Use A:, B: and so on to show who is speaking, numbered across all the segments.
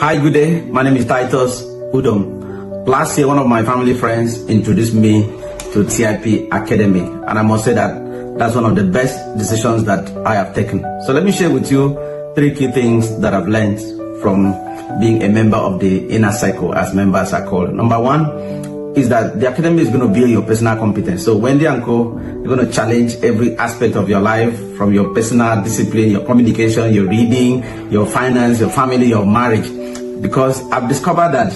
A: Hi, good day. My name is Titus Udom. Last year, one of my family friends introduced me to TIP Academy, and I must say that that's one of the best decisions that I have taken. So let me share with you 3 key things that I've learned from being a member of the inner circle, as members are called. Number 1 is that the academy is going to build your personal competence. So Wendy and Co, they're going to challenge every aspect of your life, from your personal discipline, your communication, your reading, your finance, your family, your marriage. Because I've discovered that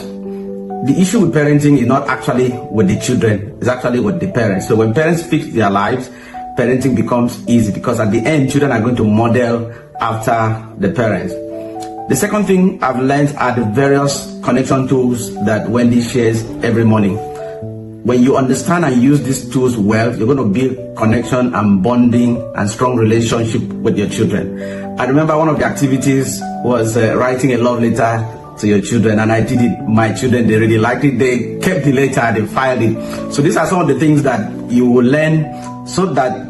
A: the issue with parenting is not actually with the children, it's actually with the parents. So when parents fix their lives, parenting becomes easy, because at the end, children are going to model after the parents. The second thing I've learned are the various connection tools that Wendy shares every morning. When you understand and use these tools well, you're going to build connection and bonding and strong relationship with your children. I remember one of the activities was writing a love letter to your children, and I did it. My children, they really liked it. They kept the letter, they filed it. So these are some of the things that you will learn so that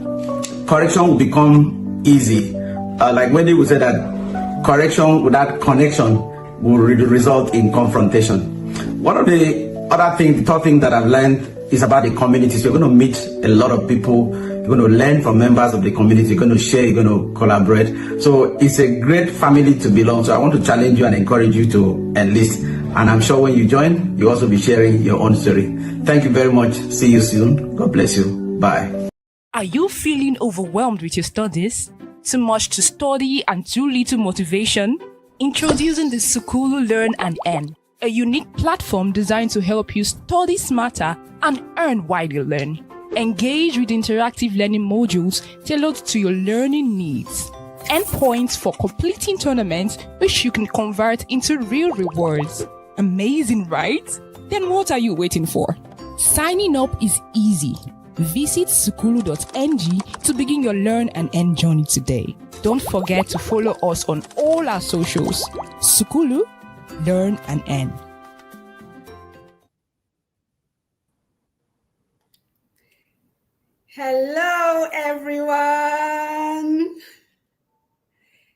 A: correction will become easy. Like Wendy would say that correction without connection will result in confrontation. One of the other things, the third thing that I've learned is about the community. So you're going to meet a lot of people. You're going to learn from members of the community. You're going to share. You're going to collaborate. So it's a great family to belong. So I want to challenge you and encourage you to enlist. And I'm sure when you join, you'll also be sharing your own story. Thank you very much. See you soon. God bless you. Bye.
B: Are you feeling overwhelmed with your studies? Too much to study and too little motivation? Introducing the Sukulu Learn and Earn, a unique platform designed to help you study smarter and earn while you learn. Engage with interactive learning modules tailored to your learning needs. Earn points for completing tournaments, which you can convert into real rewards. Amazing, right? Then what are you waiting for? Signing up is easy. Visit sukulu.ng to begin your learn and earn journey today. Don't forget to follow us on all our socials. Sukulu, Learn and Earn.
C: Hello, everyone.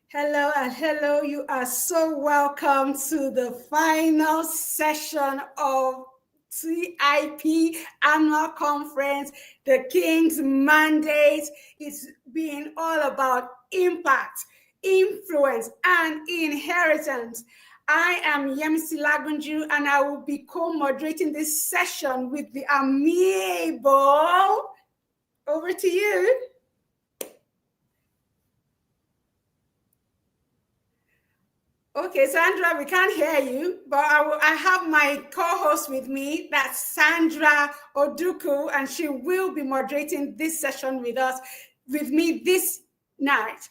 C: Hello and hello. You are so welcome to the final session of TIP Annual Conference. The King's Mandate is being all about impact, influence, and inheritance. I am Yemisi Lagunju, and I will be co-moderating this session with the amiable. Over to you. Okay, Sandra, we can't hear you, but I have my co-host with me. That's Sandra Oduku, and she will be moderating this session with me this night.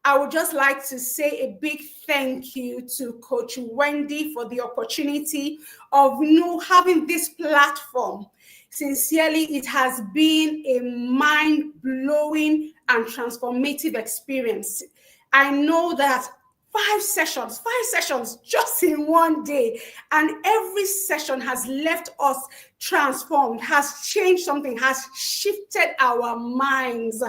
C: I would just like to say a big thank you to Coach Wendy for the opportunity of having this platform. Sincerely, it has been a mind-blowing and transformative experience. I know that 5 sessions just in one day, and every session has left us transformed, has changed something, has shifted our minds.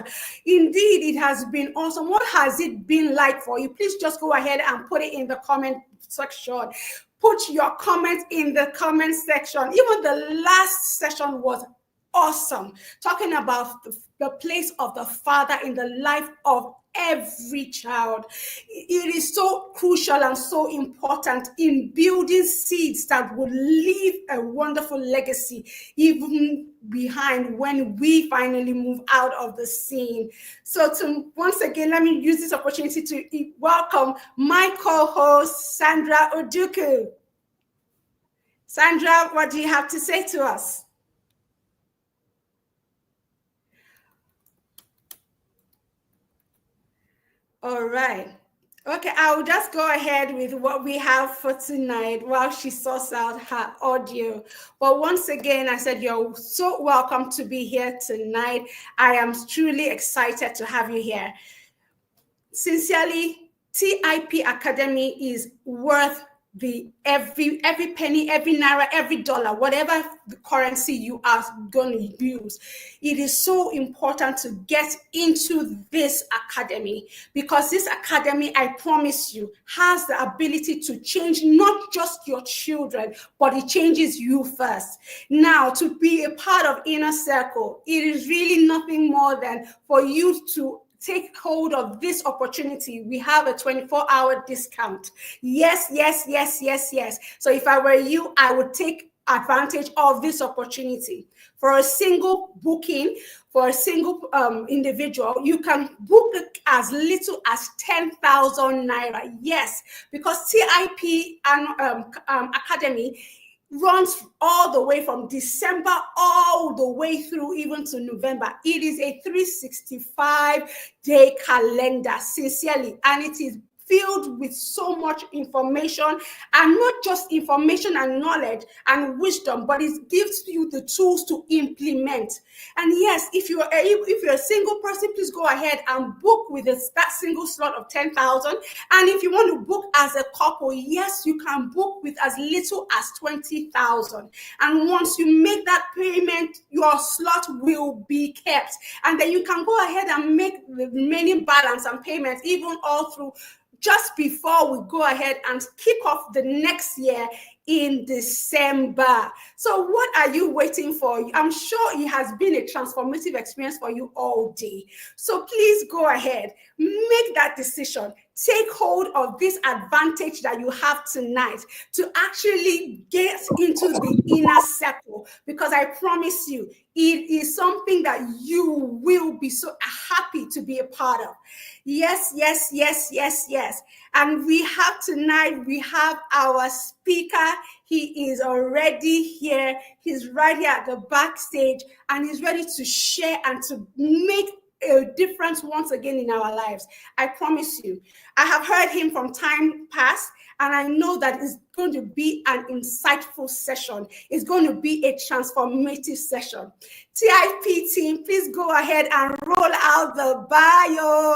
C: Indeed, it has been awesome. What has it been like for you? Please just go ahead and put it in the comment section. Put your comments in the comment section. Even the last session was awesome, talking about the place of the father in the life of every child. It is so crucial and so important in building seeds that would leave a wonderful legacy even behind when we finally move out of the scene. So once again, let me use this opportunity to welcome my co-host, Sandra Oduku. Sandra, what do you have to say to us? All right. Okay, I'll just go ahead with what we have for tonight while she sorts out her audio. But once again, I said you're so welcome to be here tonight. I am truly excited to have you here. Sincerely, TIP Academy is worth every penny, every naira, every dollar, whatever the currency you are going to use. It is so important to get into this academy, because this academy, I promise you, has the ability to change not just your children, but it changes you first. Now, to be a part of Inner Circle, it is really nothing more than for you to take hold of this opportunity. We have a 24-hour discount. Yes, yes, yes, yes, yes. So if I were you, I would take advantage of this opportunity. For a single booking, for a single individual, you can book it as little as 10,000 naira. Yes, because TIP and Academy runs all the way from December all the way through even to November. It is a 365-day calendar, sincerely, and it is filled with so much information, and not just information and knowledge and wisdom, but it gives you the tools to implement. And yes, if you're a single person, please go ahead and book with that single slot of 10,000. And if you want to book as a couple, yes, you can book with as little as 20,000. And once you make that payment, your slot will be kept, and then you can go ahead and make the remaining balance and payments even all through just before we go ahead and kick off the next year in December. So what are you waiting for? I'm sure it has been a transformative experience for you all day. So please go ahead, make that decision. Take hold of this advantage that you have tonight to actually get into the Inner Circle, because I promise you, it is something that you will be so happy to be a part of. Yes, yes, yes, yes, yes. And we have our speaker. He is already here. He's right here at the backstage, and he's ready to share and to make a difference once again in our lives. I promise you. I have heard him from time past, and I know that it's going to be an insightful session. It's going to be a transformative session. TIP team, please go ahead and roll out the bio.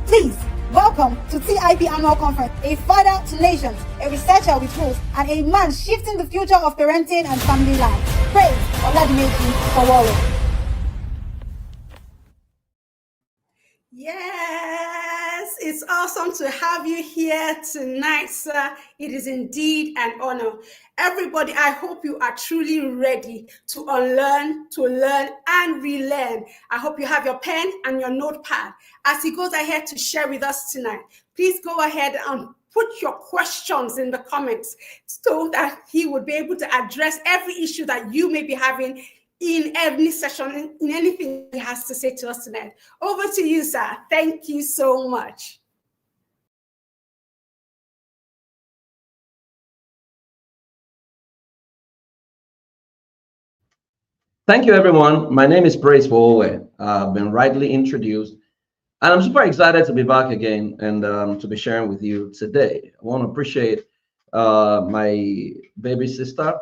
D: Please, welcome to TIP Annual Conference, a father to nations, a researcher with rules, and a man shifting the future of parenting and family life. Praise Oladimeji Fowore.
C: Yes, it's awesome to have you here tonight, sir. It is indeed an honor. Everybody, I hope you are truly ready to unlearn, to learn, and relearn. I hope you have your pen and your notepad as he goes ahead to share with us tonight. Please go ahead and put your questions in the comments so that he would be able to address every issue that you may be having in any session, in anything he has to say to us tonight. Over to you, sir. Thank you so much.
E: Thank you, everyone. My name is Praise Fowore. I've been rightly introduced, and I'm super excited to be back again and to be sharing with you today. I want to appreciate my baby sister,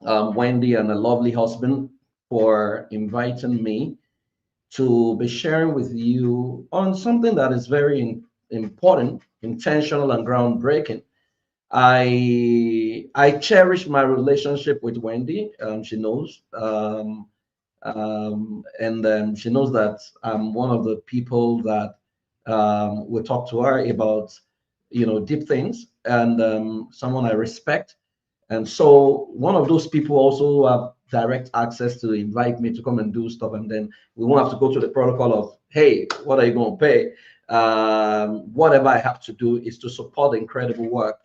E: Wendy, and a lovely husband for inviting me to be sharing with you on something that is very important, intentional, and groundbreaking. I cherish my relationship with Wendy. She knows, and she knows that I'm one of the people that will talk to her about, deep things, and someone I respect. And so one of those people also have direct access to invite me to come and do stuff. And then we won't have to go through the protocol of, hey, what are you going to pay? Whatever I have to do is to support the incredible work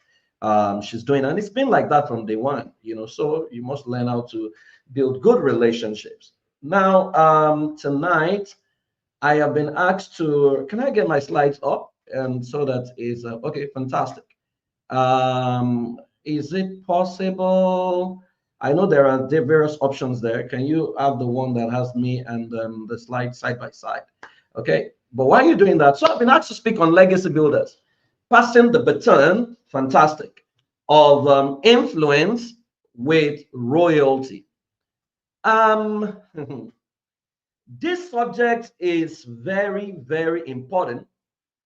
E: she's doing. And it's been like that from day one, so you must learn how to build good relationships. Now, tonight, I have been asked to, can I get my slides up? And so that is, okay, fantastic. Is it possible? I know there are various options there. Can you have the one that has me and the slide side by side? Okay, but while you're doing that, so I've been asked to speak on legacy builders, passing the baton, fantastic, of influence with royalty. This subject is very, very important,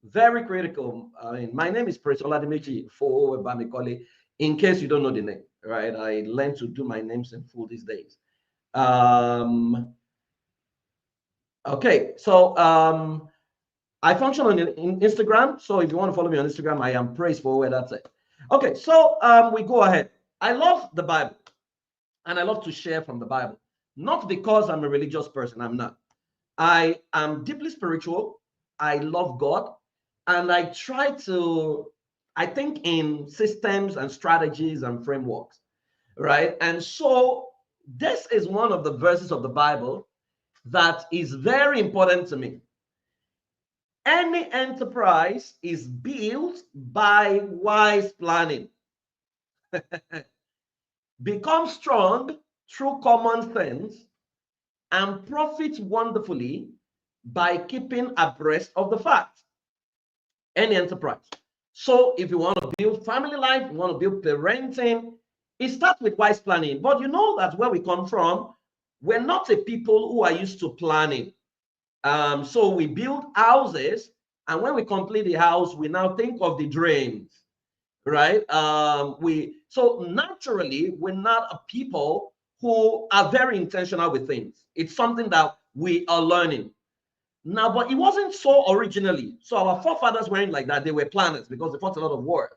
E: very critical. My name is Praise Oladimeji Fowore Bamikole. In case you don't know the name, right? I learned to do my names in full these days. Okay, so I function on Instagram. So if you want to follow me on Instagram, I am Praise Fowore. That's it. Okay, so we go ahead. I love the Bible, and I love to share from the Bible. Not because I'm a religious person. I'm not. I am deeply spiritual. I love God, and I try to, I think in systems and strategies and frameworks, right? And so this is one of the verses of the Bible that is very important to me. Any enterprise is built by wise planning. Become strong through common sense and profit wonderfully by keeping abreast of the facts. Any enterprise. So if you want to build family life, you want to build parenting, it starts with wise planning. But you know that where we come from, we're not a people who are used to planning. So we build houses, and when we complete the house, we now think of the drains, right? So naturally, we're not a people who are very intentional with things. It's something that we are learning. Now, but it wasn't so originally. So our forefathers weren't like that. They were planners because they fought a lot of wars,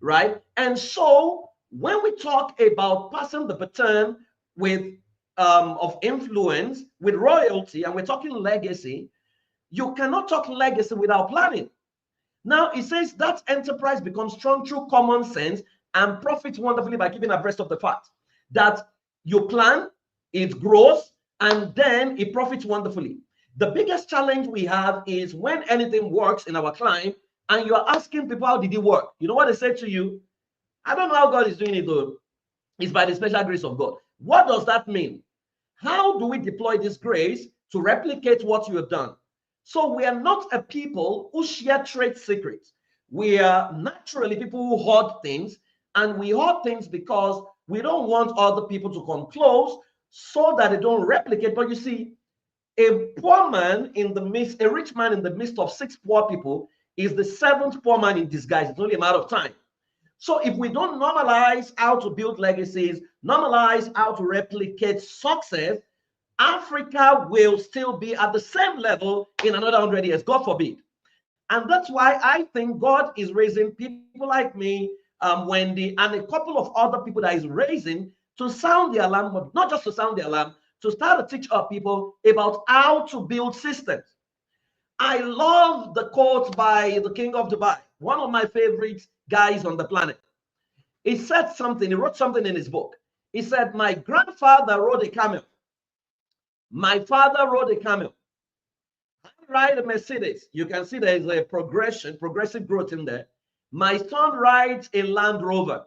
E: right? And so when we talk about passing the baton with of influence with royalty, and we're talking legacy, you cannot talk legacy without planning. Now it says that enterprise becomes strong through common sense and profits wonderfully by keeping abreast of the fact that you plan, it grows, and then it profits wonderfully. The biggest challenge we have is when anything works in our client and you're asking people, how did it work? You know what they say to you? I don't know how God is doing it though. It's by the special grace of God. What does that mean? How do we deploy this grace to replicate what you have done? So we are not a people who share trade secrets. We are naturally people who hoard things, and we hoard things because we don't want other people to come close so that they don't replicate. But you see, a poor man in the midst, a rich man in the midst of 6 poor people is the 7th poor man in disguise. It's only a matter of time. So if we don't normalize how to build legacies, normalize how to replicate success, Africa will still be at the same level in another 100 years, God forbid. And that's why I think God is raising people like me, Wendy, and a couple of other people that is raising to sound the alarm, but not just to sound the alarm, to start to teach our people about how to build systems. I love the quote by the King of Dubai, one of my favorite guys on the planet. He said something, he wrote something in his book. He said, my grandfather rode a camel. My father rode a camel. I ride a Mercedes. You can see there is a progressive growth in there. My son rides a Land Rover.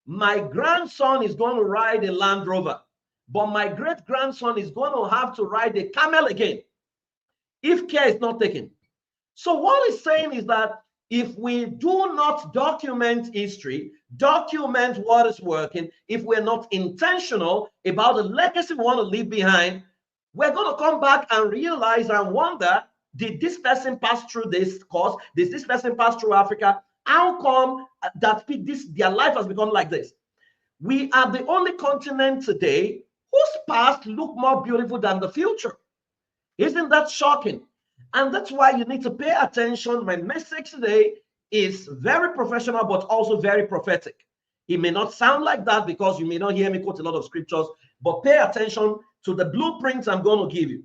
E: My grandson is going to ride a Land Rover. But my great-grandson is going to have to ride a camel again if care is not taken. So what he's saying is that if we do not document history, document what is working, if we're not intentional about the legacy we want to leave behind, we're going to come back and realize and wonder, did this person pass through this course? Did this person pass through Africa? How come that their life has become like this? We are the only continent today whose past look more beautiful than the future. Isn't that shocking? And that's why you need to pay attention. My message today is very professional, but also very prophetic. It may not sound like that because you may not hear me quote a lot of scriptures, but pay attention to the blueprints I'm going to give you.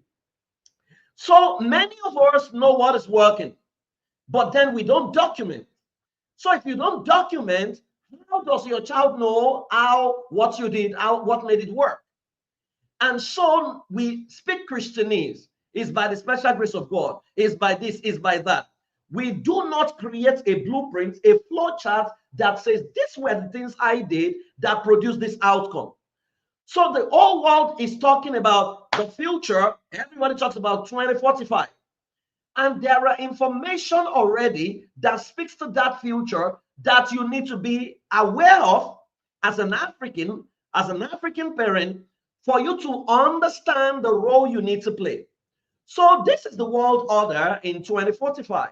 E: So many of us know what is working, but then we don't document. So if you don't document, how does your child know what you did, what made it work? And so we speak Christianese. It's by the special grace of God. It's by this, it's by that. We do not create a blueprint, a flow chart that says, these were the things I did that produced this outcome. So the whole world is talking about the future. Everybody talks about 2045. And there are information already that speaks to that future that you need to be aware of as an African parent, for you to understand the role you need to play. So this is the world order in 2045.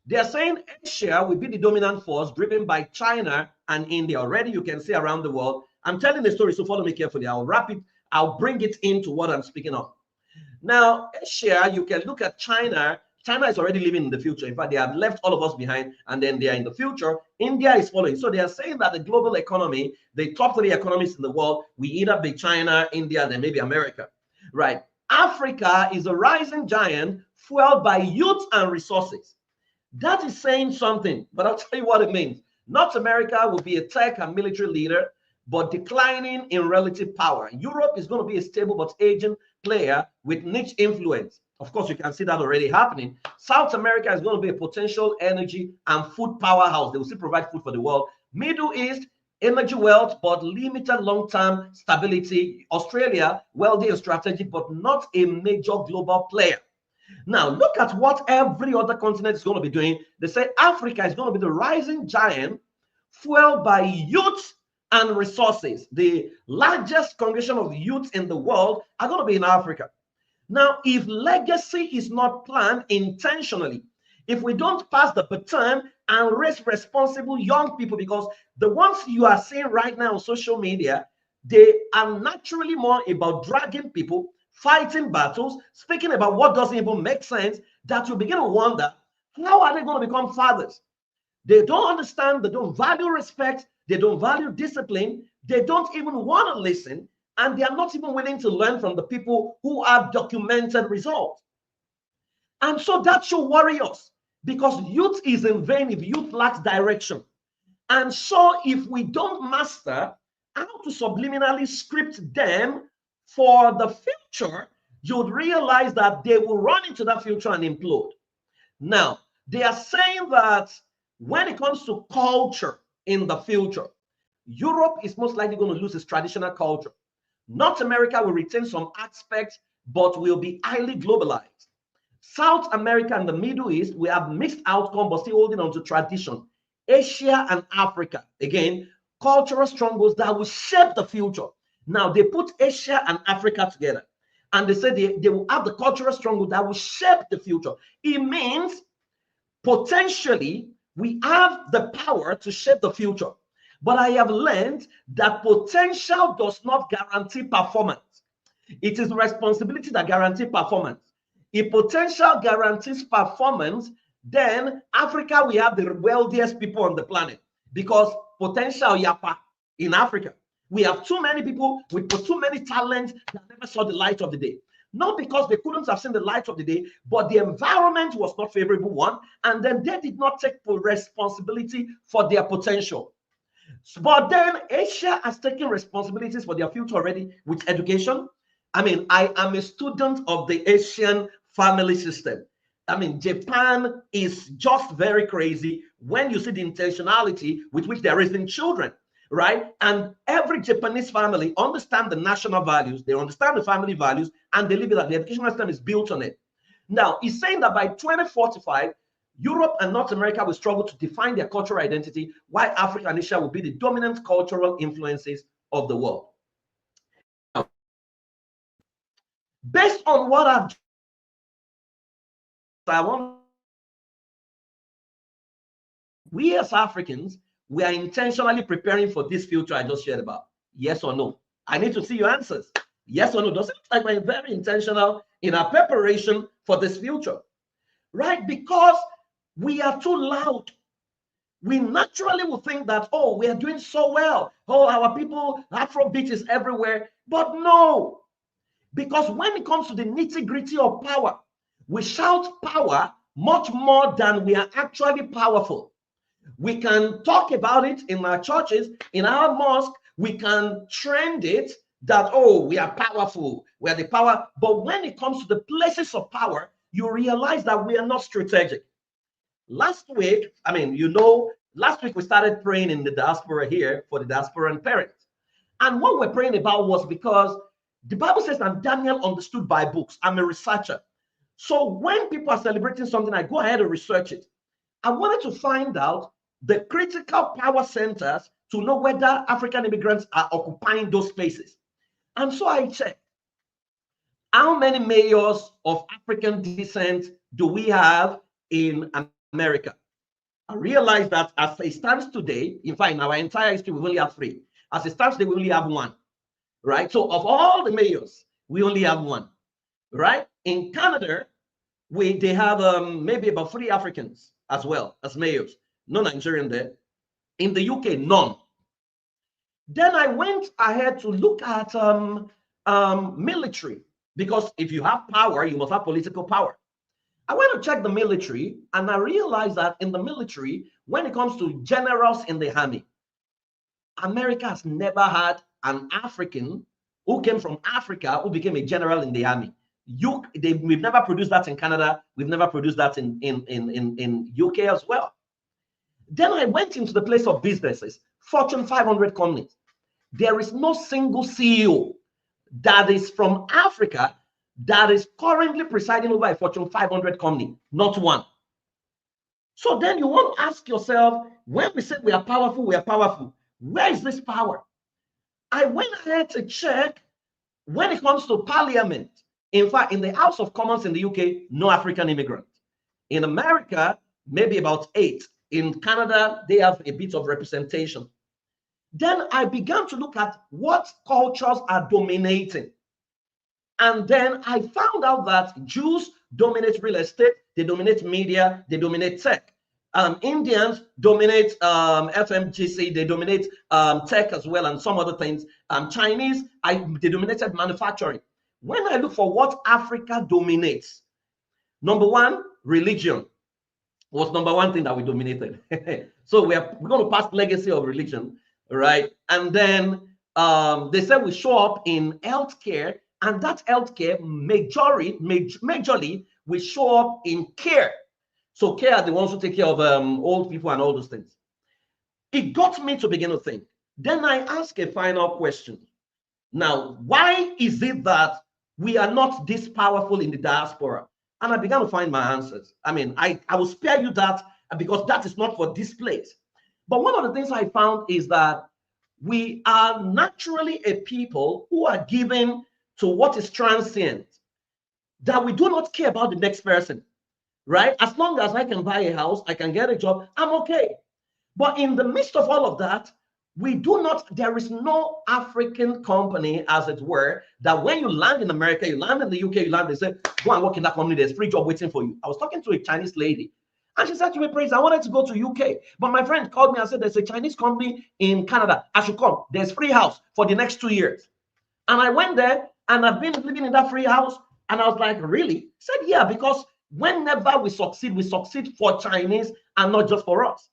E: They're saying Asia will be the dominant force driven by China and India. Already you can see around the world. I'm telling the story, so follow me carefully. I'll wrap it. I'll bring it into what I'm speaking of. Now, Asia, you can look at China. China is already living in the future. In fact, they have left all of us behind, and then they are in the future. India is following. So they are saying that the global economy, the top 3 economies in the world, we either be China, India, then maybe America, right? Africa is a rising giant fueled by youth and resources. That is saying something, but I'll tell you what it means. North America will be a tech and military leader, but declining in relative power. Europe is going to be a stable but aging player with niche influence. Of course, you can see that already happening. South America is going to be a potential energy and food powerhouse. They will still provide food for the world. Middle East, energy wealth, but limited long-term stability. Australia, wealthy and strategic, but not a major global player. Now, look at what every other continent is going to be doing. They say Africa is going to be the rising giant fueled by youth and resources. The largest congregation of youth in the world are going to be in Africa. Now, if legacy is not planned intentionally, if we don't pass the baton and raise responsible young people, because the ones you are seeing right now on social media, they are naturally more about dragging people, fighting battles, speaking about what doesn't even make sense, that you begin to wonder, how are they going to become fathers? They don't understand, they don't value respect, they don't value discipline, they don't even want to listen, and they are not even willing to learn from the people who have documented results. And so that should worry us, because youth is in vain if youth lacks direction. And so if we don't master how to subliminally script them for the future, you'd realize that they will run into that future and implode. Now, they are saying that when it comes to culture in the future, Europe is most likely going to lose its traditional culture. North America will retain some aspects, but will be highly globalized. South America and the Middle East, we have mixed outcome, but still holding on to tradition. Asia and Africa, again, cultural strongholds that will shape the future. Now, they put Asia and Africa together, and they say they will have the cultural stronghold that will shape the future. It means potentially we have the power to shape the future. But I have learned that potential does not guarantee performance. It is responsibility that guarantees performance. If potential guarantees performance, then Africa, we have the wealthiest people on the planet because potential yapa in Africa. We have too many people with too many talents that never saw the light of the day. Not because they couldn't have seen the light of the day, but the environment was not favorable one, and then they did not take full responsibility for their potential. But then Asia has taken responsibilities for their future already with education. I mean, I am a student of the Asian family system. I mean, Japan is just very crazy when you see the intentionality with which they're raising children, right? And every Japanese family understand the national values, they understand the family values, and they live it out. The educational system is built on it. Now, he's saying that by 2045, Europe and North America will struggle to define their cultural identity, while Africa and Asia will be the dominant cultural influences of the world. Now, based on what we as Africans, we are intentionally preparing for this future I just shared about. Yes or no? I need to see your answers. Yes or no? Does it look like we're very intentional in our preparation for this future? Right? Because we are too loud. We naturally will think that, oh, we are doing so well. Oh, our people, Afrobeat is everywhere. But no. Because when it comes to the nitty-gritty of power, we shout power much more than we are actually powerful. We can talk about it in our churches, in our mosque. We can trend it that, oh, we are powerful. We are the power. But when it comes to the places of power, you realize that we are not strategic. Last week, I mean, last week we started praying in the diaspora here for the diasporan parents. And what we're praying about was because the Bible says that Daniel understood by books. I'm a researcher. So when people are celebrating something, I go ahead and research it. I wanted to find out the critical power centers to know whether African immigrants are occupying those spaces. And so I checked. How many mayors of African descent do we have in America? I realized that as it stands today, in fact, in our entire history, we only have 3. As it stands today, we only have 1, right? So of all the mayors, we only have 1, right? In Canada, they have maybe about 3 Africans as well as mayors. No Nigerian there. In the UK, none. Then I went ahead to look at military, because if you have power, you must have political power. I went to check the military, and I realized that in the military, when it comes to generals in the army, America has never had an African who came from Africa who became a general in the army. We've never produced that in Canada. We've never produced that in UK as well. Then I went into the place of businesses, Fortune 500 companies. There is no single CEO that is from Africa that is currently presiding over a Fortune 500 company, not one. So then you want to ask yourself, when we say we are powerful, where is this power? I went ahead to check when it comes to parliament. In fact, in the House of Commons in the UK, no African immigrant. In America, maybe about 8. In Canada, they have a bit of representation. Then I began to look at what cultures are dominating. And then I found out that Jews dominate real estate, they dominate media, they dominate tech. Indians dominate FMGC, they dominate tech as well, and some other things. Chinese, they dominated manufacturing. When I look for what Africa dominates, number 1, religion was number 1 thing that we dominated. So we're going to pass legacy of religion, right? And then they said we show up in healthcare, and that healthcare majorly we show up in care. So care are the ones who take care of old people and all those things. It got me to begin to think. Then I ask a final question. Now, why is it that we are not this powerful in the diaspora? And I began to find my answers. I mean, I will spare you that because that is not for this place. But one of the things I found is that we are naturally a people who are given to what is transient, that we do not care about the next person, right? As long as I can buy a house, I can get a job, I'm okay. But in the midst of all of that, We do not, there is no African company, as it were, that when you land in America, you land in the UK, you land, they say, go and work in that company, there's free job waiting for you. I was talking to a Chinese lady, and she said to me, Praise, I wanted to go to UK, but my friend called me and said, there's a Chinese company in Canada, I should come. There's free house for the next 2 years. And I went there, and I've been living in that free house, and I was like, really? He said, yeah, because whenever we succeed for Chinese and not just for us.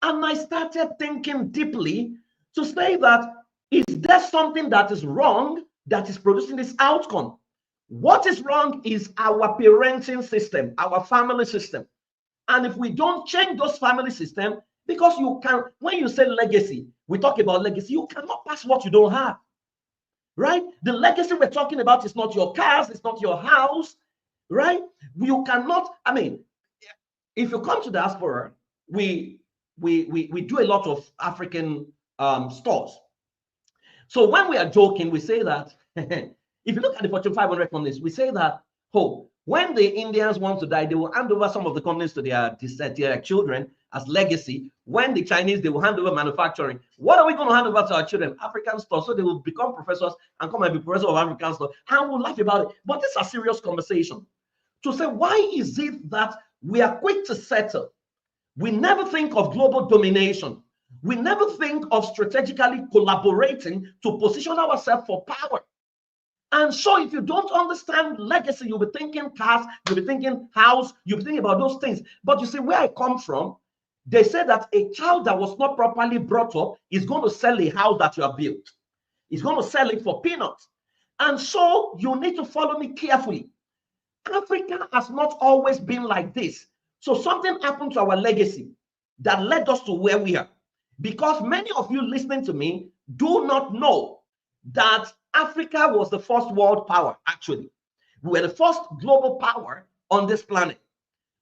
E: And I started thinking deeply to say that, is there something that is wrong that is producing this outcome? What is wrong is our parenting system, our family system. And if we don't change those family systems, because you can, when you say legacy, we talk about legacy, you cannot pass what you don't have, right? The legacy we're talking about is not your cars, it's not your house, right? You cannot, I mean, if you come to diaspora, we do a lot of African stores. So when we are joking, we say that, if you look at the Fortune 500 companies, we say that, oh, when the Indians want to die, they will hand over some of the companies to their children as legacy. When the Chinese, they will hand over manufacturing. What are we going to hand over to our children? African stores. So they will become professors and come and be professors of African stores. And we'll laugh about it. But this is a serious conversation. To say, why is it that we are quick to settle? We never think of global domination. We never think of strategically collaborating to position ourselves for power. And so if you don't understand legacy, you'll be thinking cars, you'll be thinking house, you'll be thinking about those things. But you see, where I come from, they say that a child that was not properly brought up is going to sell a house that you have built. He's going to sell it for peanuts. And so you need to follow me carefully. Africa has not always been like this. So something happened to our legacy that led us to where we are. Because many of you listening to me do not know that Africa was the first world power, actually. We were the first global power on this planet.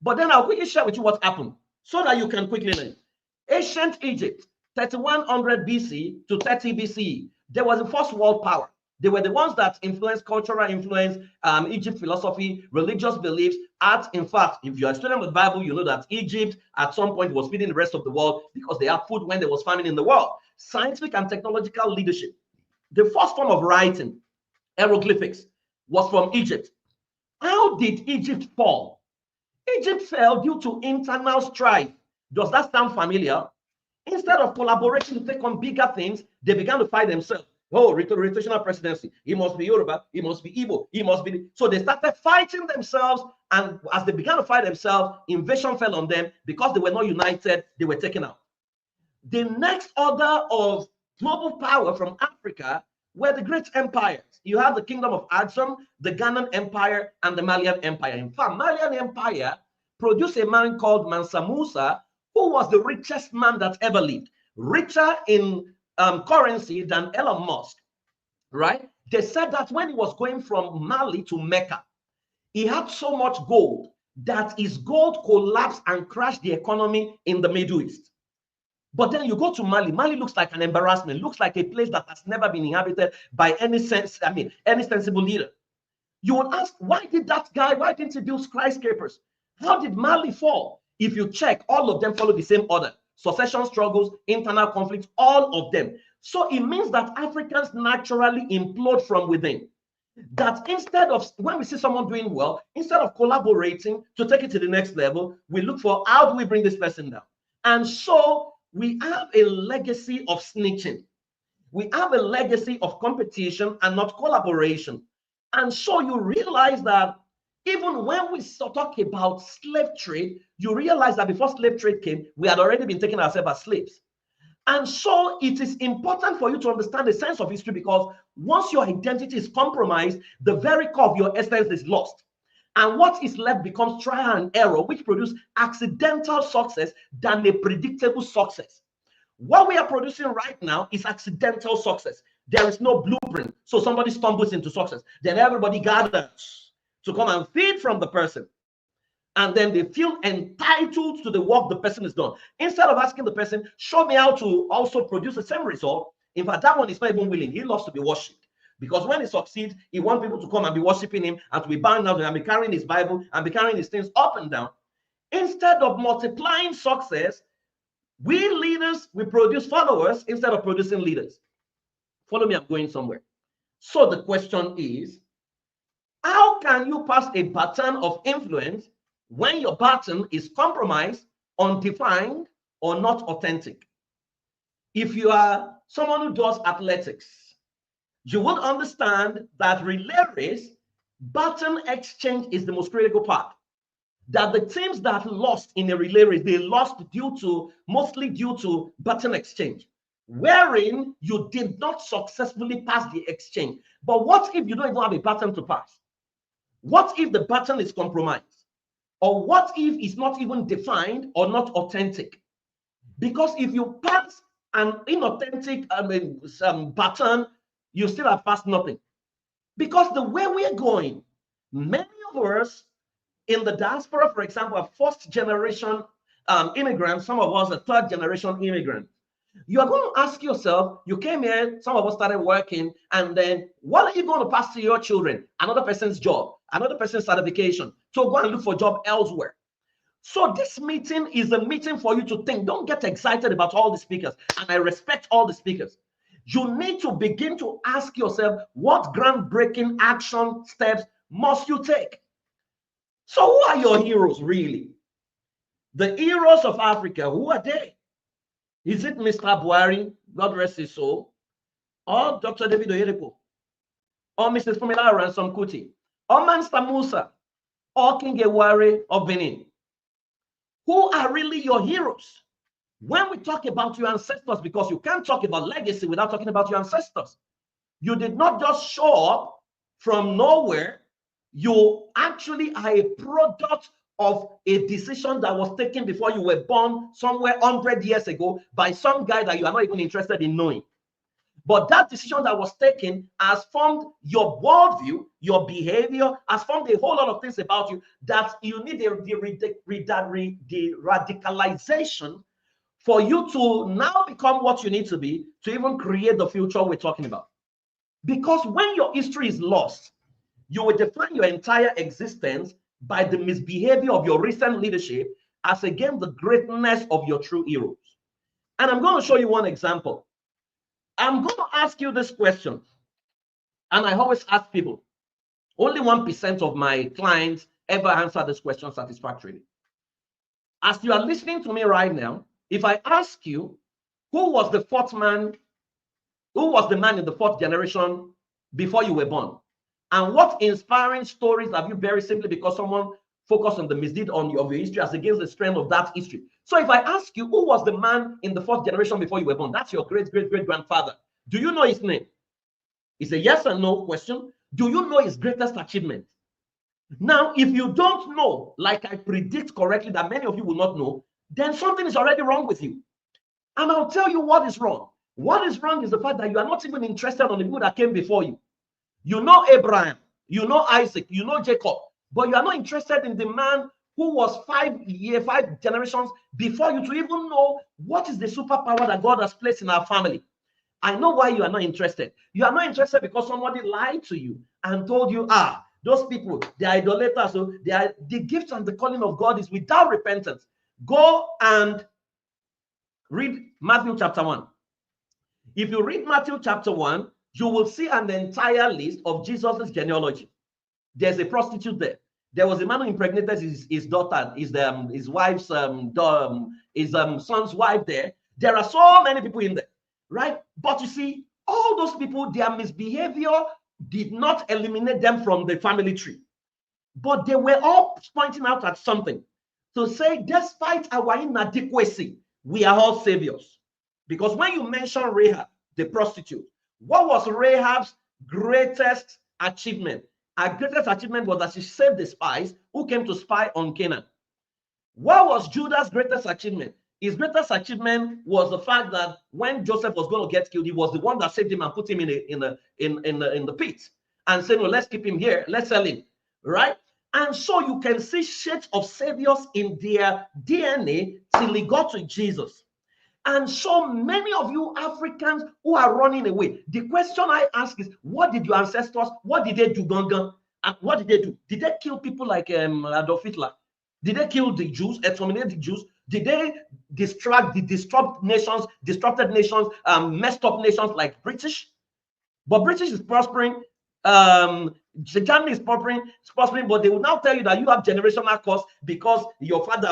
E: But then I'll quickly share with you what happened so that you can quickly learn. Ancient Egypt, 3100 BC to 30 BCE, there was the first world power. They were the ones that influenced cultural influence, Egypt philosophy, religious beliefs, art. In fact, if you're a student of the Bible, you know that Egypt at some point was feeding the rest of the world because they had food when there was famine in the world. Scientific and technological leadership. The first form of writing, hieroglyphics, was from Egypt. How did Egypt fall? Egypt fell due to internal strife. Does that sound familiar? Instead of collaborating to take on bigger things, they began to fight themselves. Oh, rotational presidency. He must be Yoruba. He must be Igbo. He must be. So they started fighting themselves. And as they began to fight themselves, invasion fell on them. Because they were not united, they were taken out. The next order of global power from Africa were the great empires. You have the Kingdom of Adsum, the Ghanan Empire, and the Malian Empire. In fact, Malian Empire produced a man called Mansa Musa, who was the richest man that ever lived. Richer in currency than Elon Musk, right? They said that when he was going from Mali to Mecca, he had so much gold that his gold collapsed and crashed the economy in the Middle East. But then you go to Mali. Mali looks like an embarrassment, looks like a place that has never been inhabited by any sensible leader. You would ask, why didn't he build skyscrapers? How did Mali fall? If you check, all of them follow the same order. Succession struggles, internal conflicts, all of them. So it means that Africans naturally implode from within. That instead of, when we see someone doing well, instead of collaborating to take it to the next level, we look for how do we bring this person down? And so we have a legacy of snitching. We have a legacy of competition and not collaboration. And so you realize that even when we talk about slave trade, you realize that before slave trade came, we had already been taking ourselves as slaves. And so it is important for you to understand the sense of history, because once your identity is compromised, the very core of your essence is lost. And what is left becomes trial and error, which produce accidental success than a predictable success. What we are producing right now is accidental success. There is no blueprint. So somebody stumbles into success. Then everybody gathers to come and feed from the person. And then they feel entitled to the work the person has done. Instead of asking the person, show me how to also produce the same result. In fact, that one is not even willing. He loves to be worshipped. Because when he succeeds, he wants people to come and be worshiping him and to be bowing down and be carrying his Bible and be carrying his things up and down. Instead of multiplying success, We leaders, we produce followers instead of producing leaders. Follow me, I'm going somewhere. So the question is, how can you pass a baton of influence when your baton is compromised, undefined, or not authentic? If you are someone who does athletics, you will understand that relay race, baton exchange is the most critical part. That the teams that lost in a relay race, they lost mostly due to baton exchange, wherein you did not successfully pass the exchange. But what if you don't even have a baton to pass? What if the baton is compromised? Or what if it's not even defined or not authentic? Because if you pass an inauthentic baton, you still have passed nothing. Because the way we're going, many of us in the diaspora, for example, are first generation immigrants. Some of us are third generation immigrants. You are going to ask yourself, you came here, some of us started working, and then what are you going to pass to your children? Another person's job, another person's certification, to go and look for a job elsewhere. So this meeting is a meeting for you to think. Don't get excited about all the speakers, and I respect all the speakers. You need to begin to ask yourself, what groundbreaking action steps must you take? So who are your heroes really? The heroes of Africa, who are they? Is it Mr. Buhari, God rest his soul, or Dr. David Oyedepo, or Mrs. Fumila Ransom Kuti, or Mansa Musa, or King Eware of Benin? Who are really your heroes? When we talk about your ancestors, because you can't talk about legacy without talking about your ancestors. You did not just show up from nowhere. You actually are a product of a decision that was taken before you were born somewhere 100 years ago by some guy that you are not even interested in knowing. But that decision that was taken has formed your worldview, your behavior, has formed a whole lot of things about you that you need the radicalization for you to now become what you need to be to even create the future we're talking about. Because when your history is lost, you will define your entire existence by the misbehavior of your recent leadership as against the greatness of your true heroes. And I'm going to show you one example. I'm going to ask you this question, and I always ask people. Only 1% of my clients ever answer this question satisfactorily. As you are listening to me right now, if I ask you, who was the fourth man, who was the man in the fourth generation before you were born? And what inspiring stories have you very simply because someone focused on the misdeed of your history as against the strength of that history? So if I ask you, who was the man in the fourth generation before you were born? That's your great-great-great-grandfather. Do you know his name? It's a yes or no question. Do you know his greatest achievement? Now, if you don't know, like I predict correctly that many of you will not know, then something is already wrong with you. And I'll tell you what is wrong. What is wrong is the fact that you are not even interested in the people that came before you. You know Abraham, you know Isaac, you know Jacob, but you are not interested in the man who was 5 generations before you to even know what is the superpower that God has placed in our family. I know why you are not interested. You are not interested because somebody lied to you and told you, those people, they are idolaters. So they are, the gift and the calling of God is without repentance. Go and read Matthew chapter 1. If you read Matthew chapter 1, you will see an entire list of Jesus's genealogy. There's a prostitute there. There was a man who impregnated his daughter, his wife's son's wife there. There are so many people in there, right? But you see, all those people, their misbehavior did not eliminate them from the family tree. But they were all pointing out at something to say, despite our inadequacy, we are all saviors. Because when you mention Rahab, the prostitute, what was Rahab's greatest achievement? Her greatest achievement was that she saved the spies who came to spy on Canaan. What was Judah's greatest achievement? His greatest achievement was the fact that when Joseph was going to get killed, he was the one that saved him and put him in the pit and said, no, let's keep him here, let's sell him, right? And so you can see shades of saviors in their DNA till he got to Jesus. And so many of you Africans who are running away, the question I ask is, what did your ancestors, what did they do, Gonga? And what did they do? Did they kill people like Adolf Hitler? Did they kill the Jews, exterminate the Jews? Did they disrupted nations, messed up nations like British? But British is prospering. Germany is prospering, but they will now tell you that you have generational curse because your father,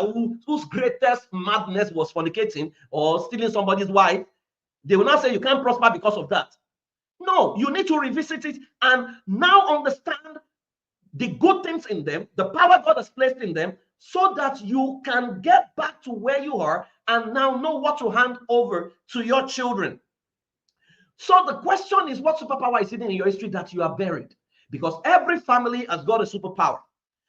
E: whose greatest madness was fornicating or stealing somebody's wife, they will now say you can't prosper because of that. No, you need to revisit it and now understand the good things in them, the power God has placed in them, so that you can get back to where you are and now know what to hand over to your children. So the question is, what superpower is hidden in your history that you are buried? Because every family has got a superpower,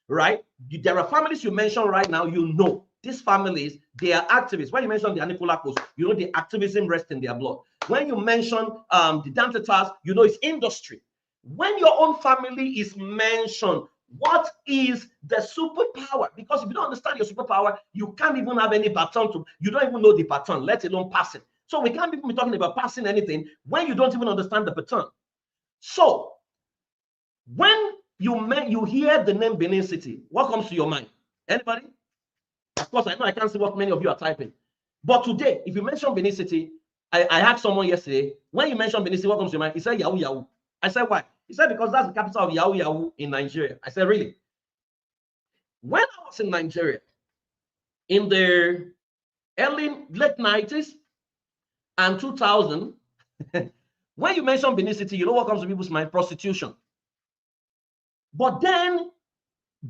E: right? There are families you mentioned right now, you know, these families, they are activists. When you mention the Anikulakos, you know the activism rests in their blood. When you mention the Dantetas, you know it's industry. When your own family is mentioned, what is the superpower? Because if you don't understand your superpower, you can't even have any baton to, you don't even know the baton, let alone pass it. So we can't even be talking about passing anything when you don't even understand the baton. So when you hear the name Benin City, what comes to your mind? Anybody? Of course, I know I can't see what many of you are typing. But today, if you mention Benin City, I asked someone yesterday, when you mention Benin City, what comes to your mind? He said Yahoo Yahoo. I said, why? He said, because that's the capital of Yahoo Yahoo in Nigeria. I said, really? When I was in Nigeria, in the late 90s and 2000, when you mention Benin City, you know what comes to people's mind? Prostitution. But then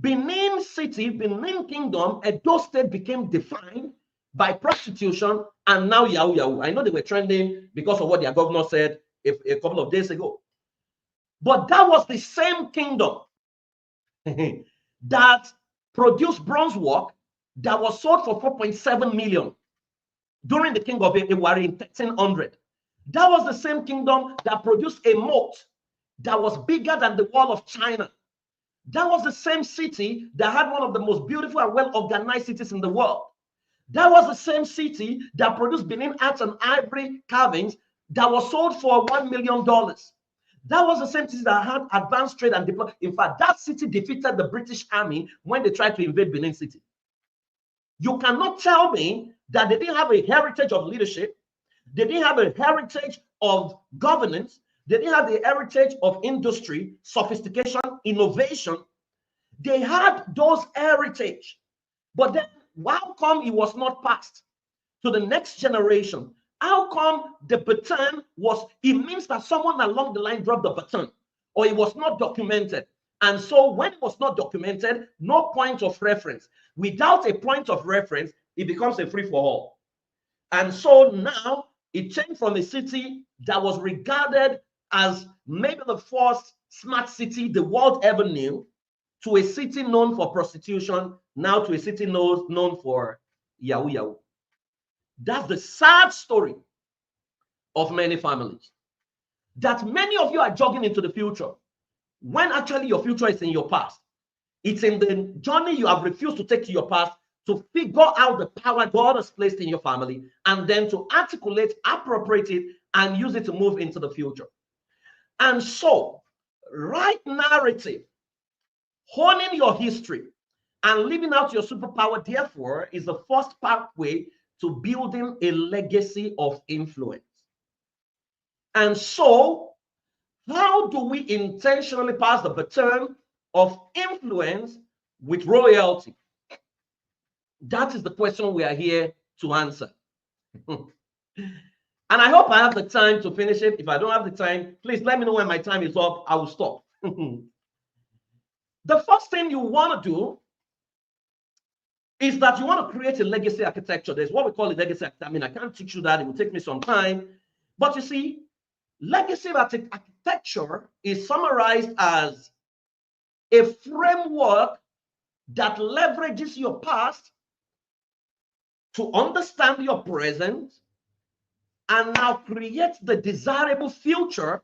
E: Benin City, Benin Kingdom, Edo State became defined by prostitution and now Yahoo Yahoo. I know they were trending because of what their governor said a couple of days ago. But that was the same kingdom that produced bronze work that was sold for 4.7 million during the king of Iwari in 1300. That was the same kingdom that produced a moat that was bigger than the wall of China. That was the same city that had one of the most beautiful and well-organized cities in the world. That was the same city that produced Benin arts and ivory carvings that was sold for $1 million. That was the same city that had advanced trade and diplomacy. In fact, that city defeated the British Army when they tried to invade Benin City. You cannot tell me that they didn't have a heritage of leadership. They didn't have a heritage of governance. They didn't have the heritage of industry, sophistication, innovation. They had those heritage. But then, how come it was not passed to the next generation? How come the baton was, it means that someone along the line dropped the baton, or it was not documented. And so when it was not documented, no point of reference. Without a point of reference, it becomes a free-for-all. And so now it changed from a city that was regarded as maybe the first smart city the world ever knew, to a city known for prostitution, now to a city known for Yahoo Yahoo. That's the sad story of many families. That many of you are jogging into the future, when actually your future is in your past. It's in the journey you have refused to take to your past to figure out the power God has placed in your family, and then to articulate, appropriate it, and use it to move into the future. And so, right narrative, honing your history, and living out your superpower, therefore, is the first pathway to building a legacy of influence. And so, how do we intentionally pass the baton of influence with royalty? That is the question we are here to answer. And I hope I have the time to finish it. If I don't have the time, please let me know when my time is up. I will stop. The first thing you want to do is that you want to create a legacy architecture. There's what we call a legacy architecture. I mean, I can't teach you that. It will take me some time. But you see, legacy architecture is summarized as a framework that leverages your past to understand your present and now create the desirable future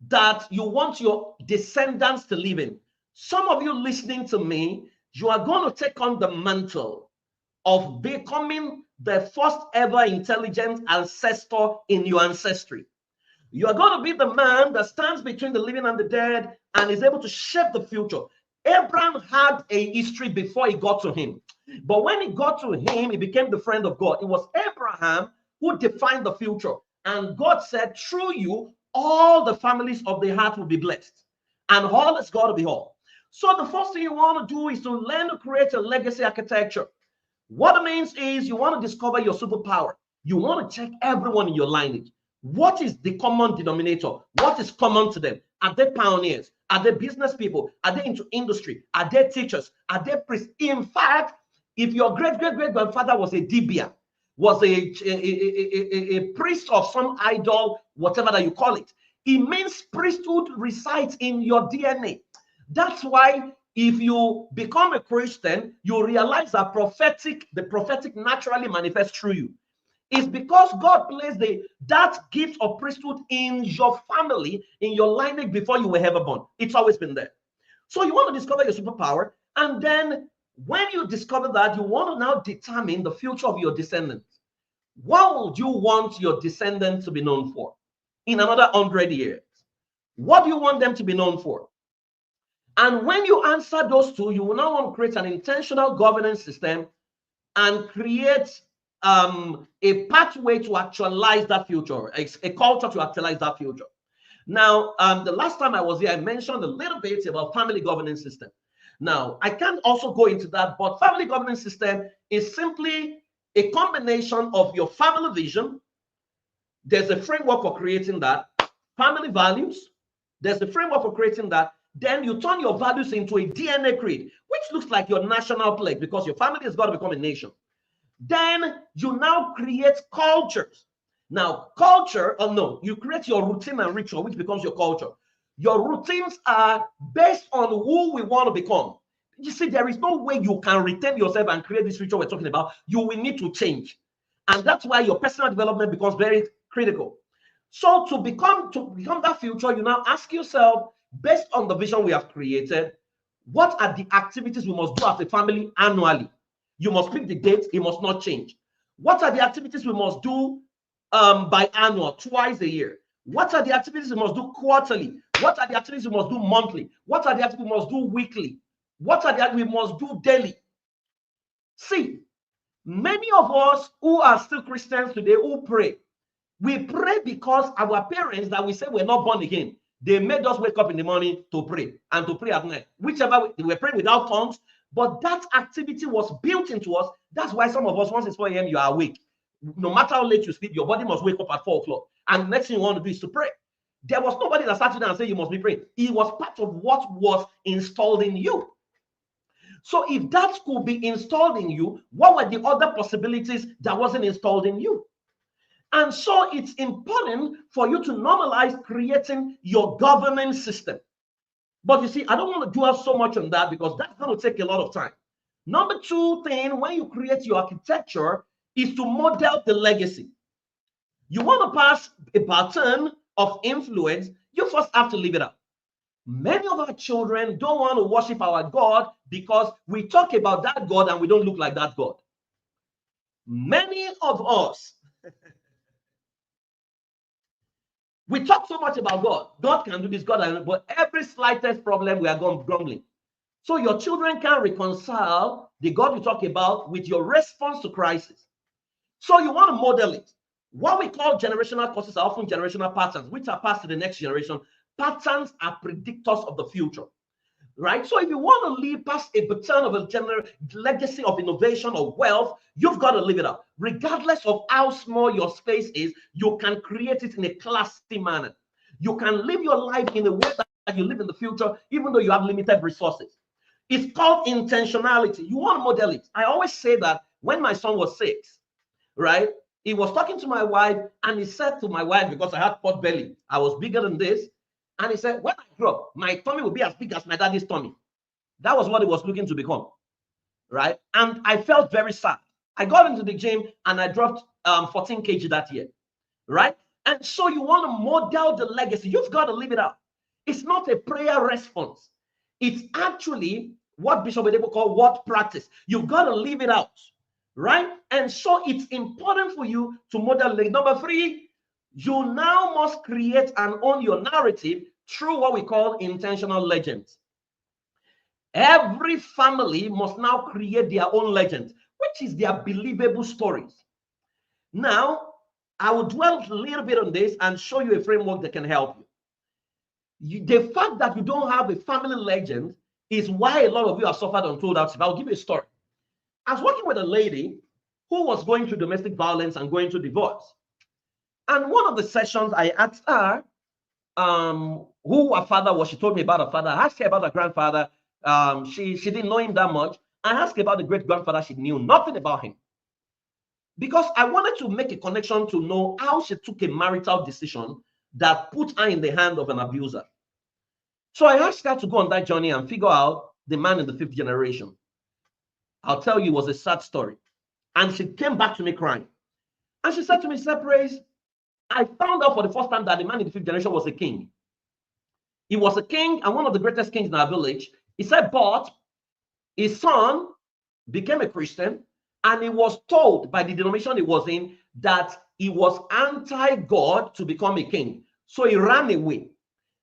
E: that you want your descendants to live in. Some of you listening to me, you are going to take on the mantle of becoming the first ever intelligent ancestor in your ancestry. You are going to be the man that stands between the living and the dead and is able to shape the future. Abraham had a history before he got to him. But when he got to him, he became the friend of God. It was Abraham who defined the future. And God said, through you, all the families of the earth will be blessed. And all is going to be all. So the first thing you want to do is to learn to create a legacy architecture. What it means is you want to discover your superpower. You want to check everyone in your lineage. What is the common denominator? What is common to them? Are they pioneers? Are they business people? Are they into industry? Are they teachers? Are they priests? In fact, if your great-great-great-grandfather was a dibia, was a priest of some idol, whatever that you call it, it means priesthood resides in your DNA. That's why if you become a Christian, you realize that the prophetic naturally manifests through you. It's because God placed that gift of priesthood in your family, in your lineage before you were ever born. It's always been there. So you want to discover your superpower. And then when you discover that, you want to now determine the future of your descendants. What would you want your descendants to be known for in another 100 years? What do you want them to be known for? And when you answer those two, you will now want to create an intentional governance system and create a pathway to actualize that future, a culture to actualize that future. Now, the last time I was here, I mentioned a little bit about family governance system. Now, I can't also go into that, but family governance system is simply a combination of your family vision. There's a framework for creating that. Family values. There's a framework for creating that. Then you turn your values into a DNA creed, which looks like your national pledge because your family has got to become a nation. Then you now create cultures. Now, culture, you create your routine and ritual, which becomes your culture. Your routines are based on who we want to become. You see, there is no way you can retain yourself and create this ritual we're talking about. You will need to change. And that's why your personal development becomes very critical. So to become that future, you now ask yourself, based on the vision we have created, what are the activities we must do as a family annually? You must pick the date, it must not change. What are the activities we must do biannual, twice a year? What are the activities we must do quarterly? What are the activities we must do monthly? What are the activities we must do weekly? What are the activities we must do daily? See, many of us who are still Christians today who pray, we pray because our parents that we say we're not born again, they made us wake up in the morning to pray and to pray at night. Whichever way, they were praying without tongues, but that activity was built into us. That's why some of us, once it's 4 a.m., you are awake. No matter how late you sleep, your body must wake up at 4 o'clock. And the next thing you want to do is to pray. There was nobody that sat down and said you must be praying. It was part of what was installed in you. So if that could be installed in you, what were the other possibilities that wasn't installed in you? And so it's important for you to normalize creating your governance system. But you see, I don't want to dwell so much on that because that's going to take a lot of time. Number two thing, when you create your architecture, is to model the legacy. You want to pass a baton of influence, you first have to live it up. Many of our children don't want to worship our God because we talk about that God and we don't look like that God. Many of us, we talk so much about God. God can do this, God can do, but every slightest problem, we are grumbling. So your children can reconcile the God you talk about with your response to crisis. So you want to model it. What we call generational causes are often generational patterns, which are passed to the next generation. Patterns are predictors of the future, right? So if you want to leave past a baton of a general legacy of innovation or wealth, you've got to live it up. Regardless of how small your space is, you can create it in a classy manner. You can live your life in a way that you live in the future, even though you have limited resources. It's called intentionality. You want to model it. I always say that when my son was 6, right? He was talking to my wife and he said to my wife, because I had pot belly, I was bigger than this. And he said, when I grow up, my tummy will be as big as my daddy's tummy. That was what he was looking to become, right? And I felt very sad. I got into the gym and I dropped 14 kg that year, right? And so you want to model the legacy. You've got to live it out. It's not a prayer response. It's actually what Bishop Edebo called what practice. You've got to live it out, right? And so it's important for you to model. Number 3, you now must create and own your narrative through what we call intentional legends. Every family must now create their own legend, which is their believable stories. Now, I will dwell a little bit on this and show you a framework that can help you. The fact that you don't have a family legend is why a lot of you have suffered untold hardship. I'll give you a story. I was working with a lady who was going through domestic violence and going through divorce. And one of the sessions, I asked her who her father was. She told me about her father. I asked her about her grandfather. She didn't know him that much. I asked her about the great-grandfather. She knew nothing about him. Because I wanted to make a connection to know how she took a marital decision that put her in the hand of an abuser. So I asked her to go on that journey and figure out the man in the 5th generation. I'll tell you, it was a sad story. And she came back to me crying. And she said to me, "Sir Praise, I found out for the first time that the man in the 5th generation was a king. He was a king and one of the greatest kings in our village." He said, but his son became a Christian, and he was told by the denomination he was in that he was anti-God to become a king. So he ran away,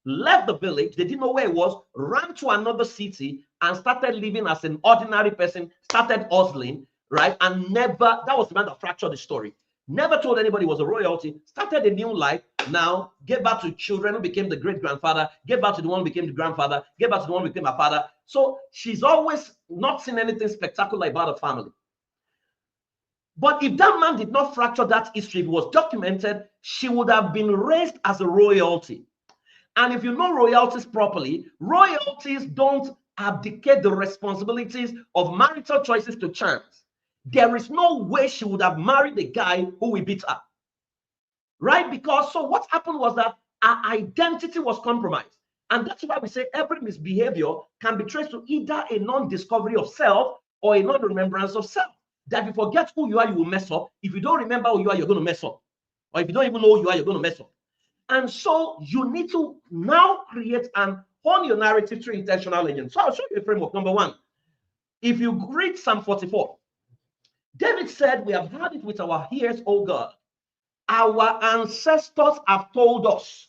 E: left the village. They didn't know where he was, ran to another city and started living as an ordinary person, started hustling, right? And never, that was the man that fractured the story. Never told anybody he was a royalty, started a new life. Now, gave back to children who became the great-grandfather, gave back to the one who became the grandfather, gave back to the one who became her father. So she's always not seen anything spectacular about her family. But if that man did not fracture that history, if it was documented, she would have been raised as a royalty. And if you know royalties properly, royalties don't abdicate the responsibilities of marital choices to chance. There is no way she would have married the guy who will beat her. Right? Because so what happened was that her identity was compromised. And that's why we say every misbehavior can be traced to either a non-discovery of self or a non-remembrance of self. That if you forget who you are, you will mess up. If you don't remember who you are, you're going to mess up. Or if you don't even know who you are, you're going to mess up. And so you need to now create and hone your narrative through intentional legend. So I'll show you a framework. Number one, if you read Psalm 44, David said, "We have heard it with our ears, O God. Our ancestors have told us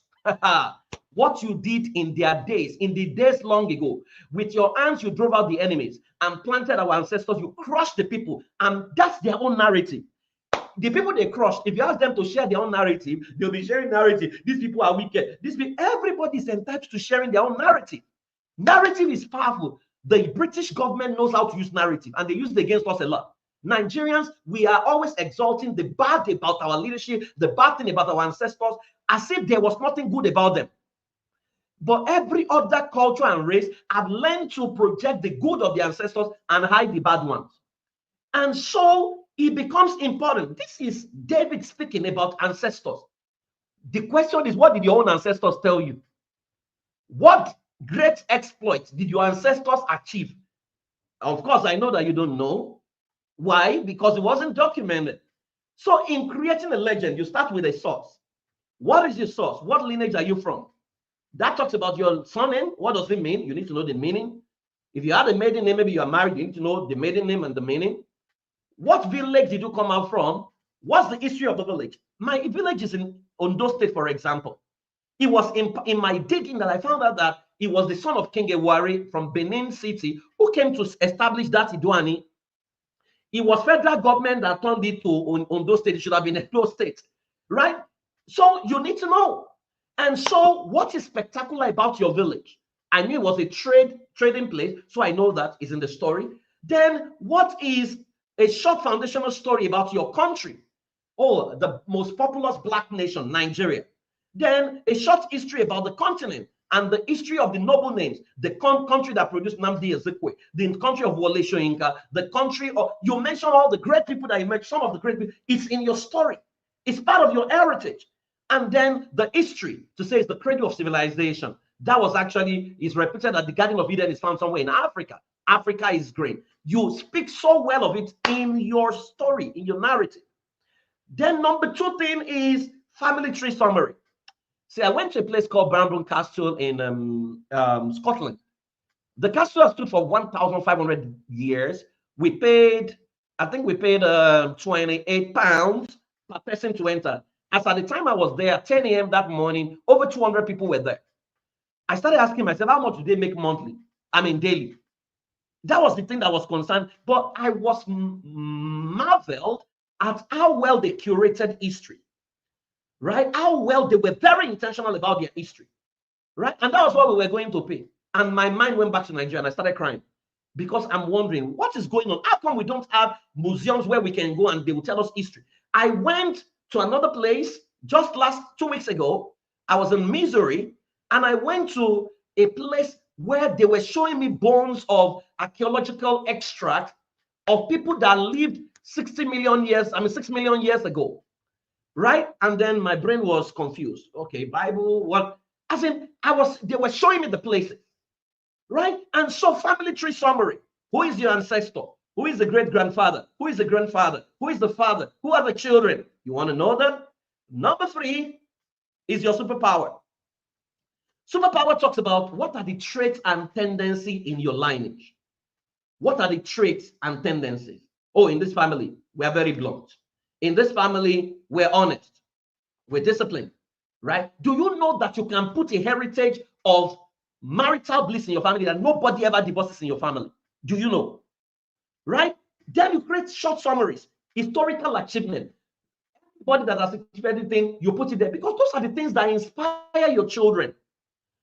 E: what you did in their days, in the days long ago. With your hands, you drove out the enemies and planted our ancestors. You crushed the people." And that's their own narrative. The people they crushed, if you ask them to share their own narrative, they'll be sharing narrative. These people are wicked. Everybody's entitled to sharing their own narrative. Narrative is powerful. The British government knows how to use narrative, and they use it against us a lot. Nigerians, we are always exalting the bad about our leadership, the bad thing about our ancestors, as if there was nothing good about them. But every other culture and race have learned to project the good of the ancestors and hide the bad ones. And so it becomes important. This is David speaking about ancestors. The question is, what did your own ancestors tell you? What great exploits did your ancestors achieve? Of course, I know that you don't know. Why? Because it wasn't documented. So in creating a legend, you start with a source. What is your source? What lineage are you from? That talks about your surname. What does it mean? You need to know the meaning. If you had a maiden name, maybe you are married, you need to know the maiden name and the meaning. What village did you come out from? What's the history of the village? My village is in Ondo State, for example. It was in my digging that I found out that it was the son of King Ewari from Benin City who came to establish that Iduani. It was federal government that turned it to Ondo State. It should have been Edo State, right? So you need to know. And so what is spectacular about your village? I knew it was a trading place, so I know that is in the story. Then what is a short foundational story about your country? Oh, the most populous Black nation, Nigeria. Then a short history about the continent and the history of the noble names, the country that produced Nnamdi Ezekwe, the country of Wole Soyinka, the country of, you mentioned all the great people that you mentioned, some of the great people, it's in your story. It's part of your heritage. And then the history, to say it's the cradle of civilization. That was actually, is repeated that the Garden of Eden is found somewhere in Africa. Africa is green. You speak so well of it in your story, in your narrative. Then number two thing is family tree summary. See, I went to a place called Bramble Castle in Scotland. The castle has stood for 1,500 years. We paid, I think we paid 28 pounds per person to enter. As at the time I was there, 10 a.m. that morning, over 200 people were there. I started asking myself, how much do they make monthly? I mean, daily. That was the thing that was concerned. But I was marveled at how well they curated history, right? How well they were very intentional about their history, right? And that was what we were going to pay. And my mind went back to Nigeria and I started crying because I'm wondering what is going on. How come we don't have museums where we can go and they will tell us history? I went to another place just 2 weeks ago. I was in Missouri and I went to a place where they were showing me bones of archaeological extract of people that lived 6 million years ago, right? And then my brain was confused. Okay, Bible, what? As in, they were showing me the places, right? And so family tree summary. Who is your ancestor? Who is the great-grandfather? Who is the grandfather? Who is the father? Who are the children? You want to know that? Number 3 is your superpower. Superpower talks about what are the traits and tendencies in your lineage. What are the traits and tendencies? Oh, in this family, we're very blunt. In this family, we're honest. We're disciplined, right? Do you know that you can put a heritage of marital bliss in your family that nobody ever divorces in your family? Do you know? Right? Then you create short summaries, historical achievement. Everybody that has achieved anything, you put it there because those are the things that inspire your children,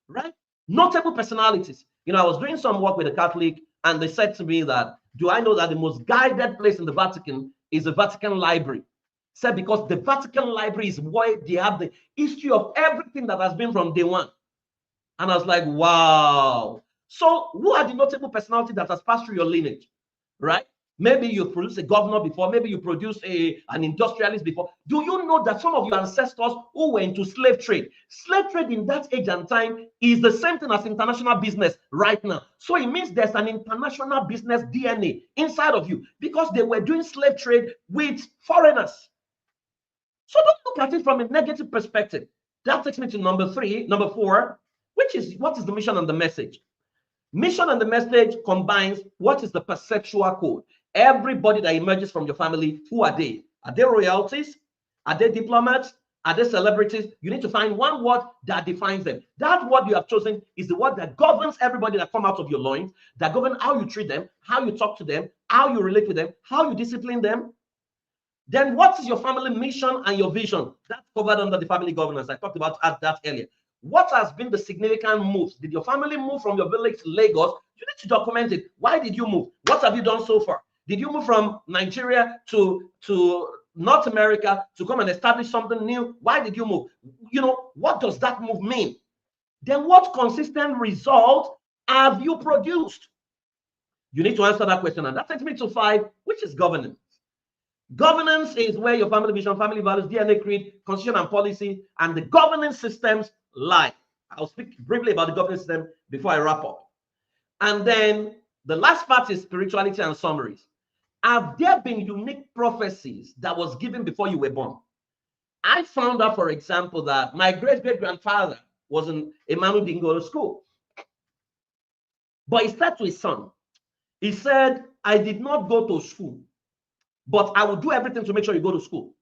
E: right? Notable personalities. You know, I was doing some work with a Catholic and they said to me that, do I know that the most guided place in the Vatican is the Vatican Library? Said because the Vatican Library is where they have the history of everything that has been from day one. And I was like, wow. So who are the notable personality that has passed through your lineage, right? Maybe you produced a governor before, maybe you produced an industrialist before. Do you know that some of your ancestors who were into slave trade in that age and time is the same thing as international business right now? So it means there's an international business DNA inside of you because they were doing slave trade with foreigners. So don't look at it from a negative perspective. That takes me to number 4, which is what is the mission and the message? Mission and the message combines what is the perceptual code. Everybody that emerges from your family, who are they? Are they royalties? Are they diplomats? Are they celebrities? You need to find one word that defines them. That word you have chosen is the word that governs everybody that come out of your loins, that governs how you treat them, how you talk to them, how you relate with them, how you discipline them. Then what is your family mission and your vision? That's covered under the family governance. I talked about that earlier. What has been the significant moves? Did your family move from your village to Lagos? You need to document it. Why did you move? What have you done so far? Did you move from Nigeria to North America to come and establish something new? Why did you move? You know, what does that move mean? Then what consistent result have you produced? You need to answer that question. And that takes me to 5, which is governance. Governance is where your family vision, family values, DNA creed, constitution and policy, and the governance systems lie. I'll speak briefly about the governance system before I wrap up. And then the last part is spirituality and summaries. Have there been unique prophecies that was given before you were born? I found out, for example, that my great-great-grandfather was a man who didn't go to school. But he said to his son, he said, I did not go to school, but I will do everything to make sure you go to school.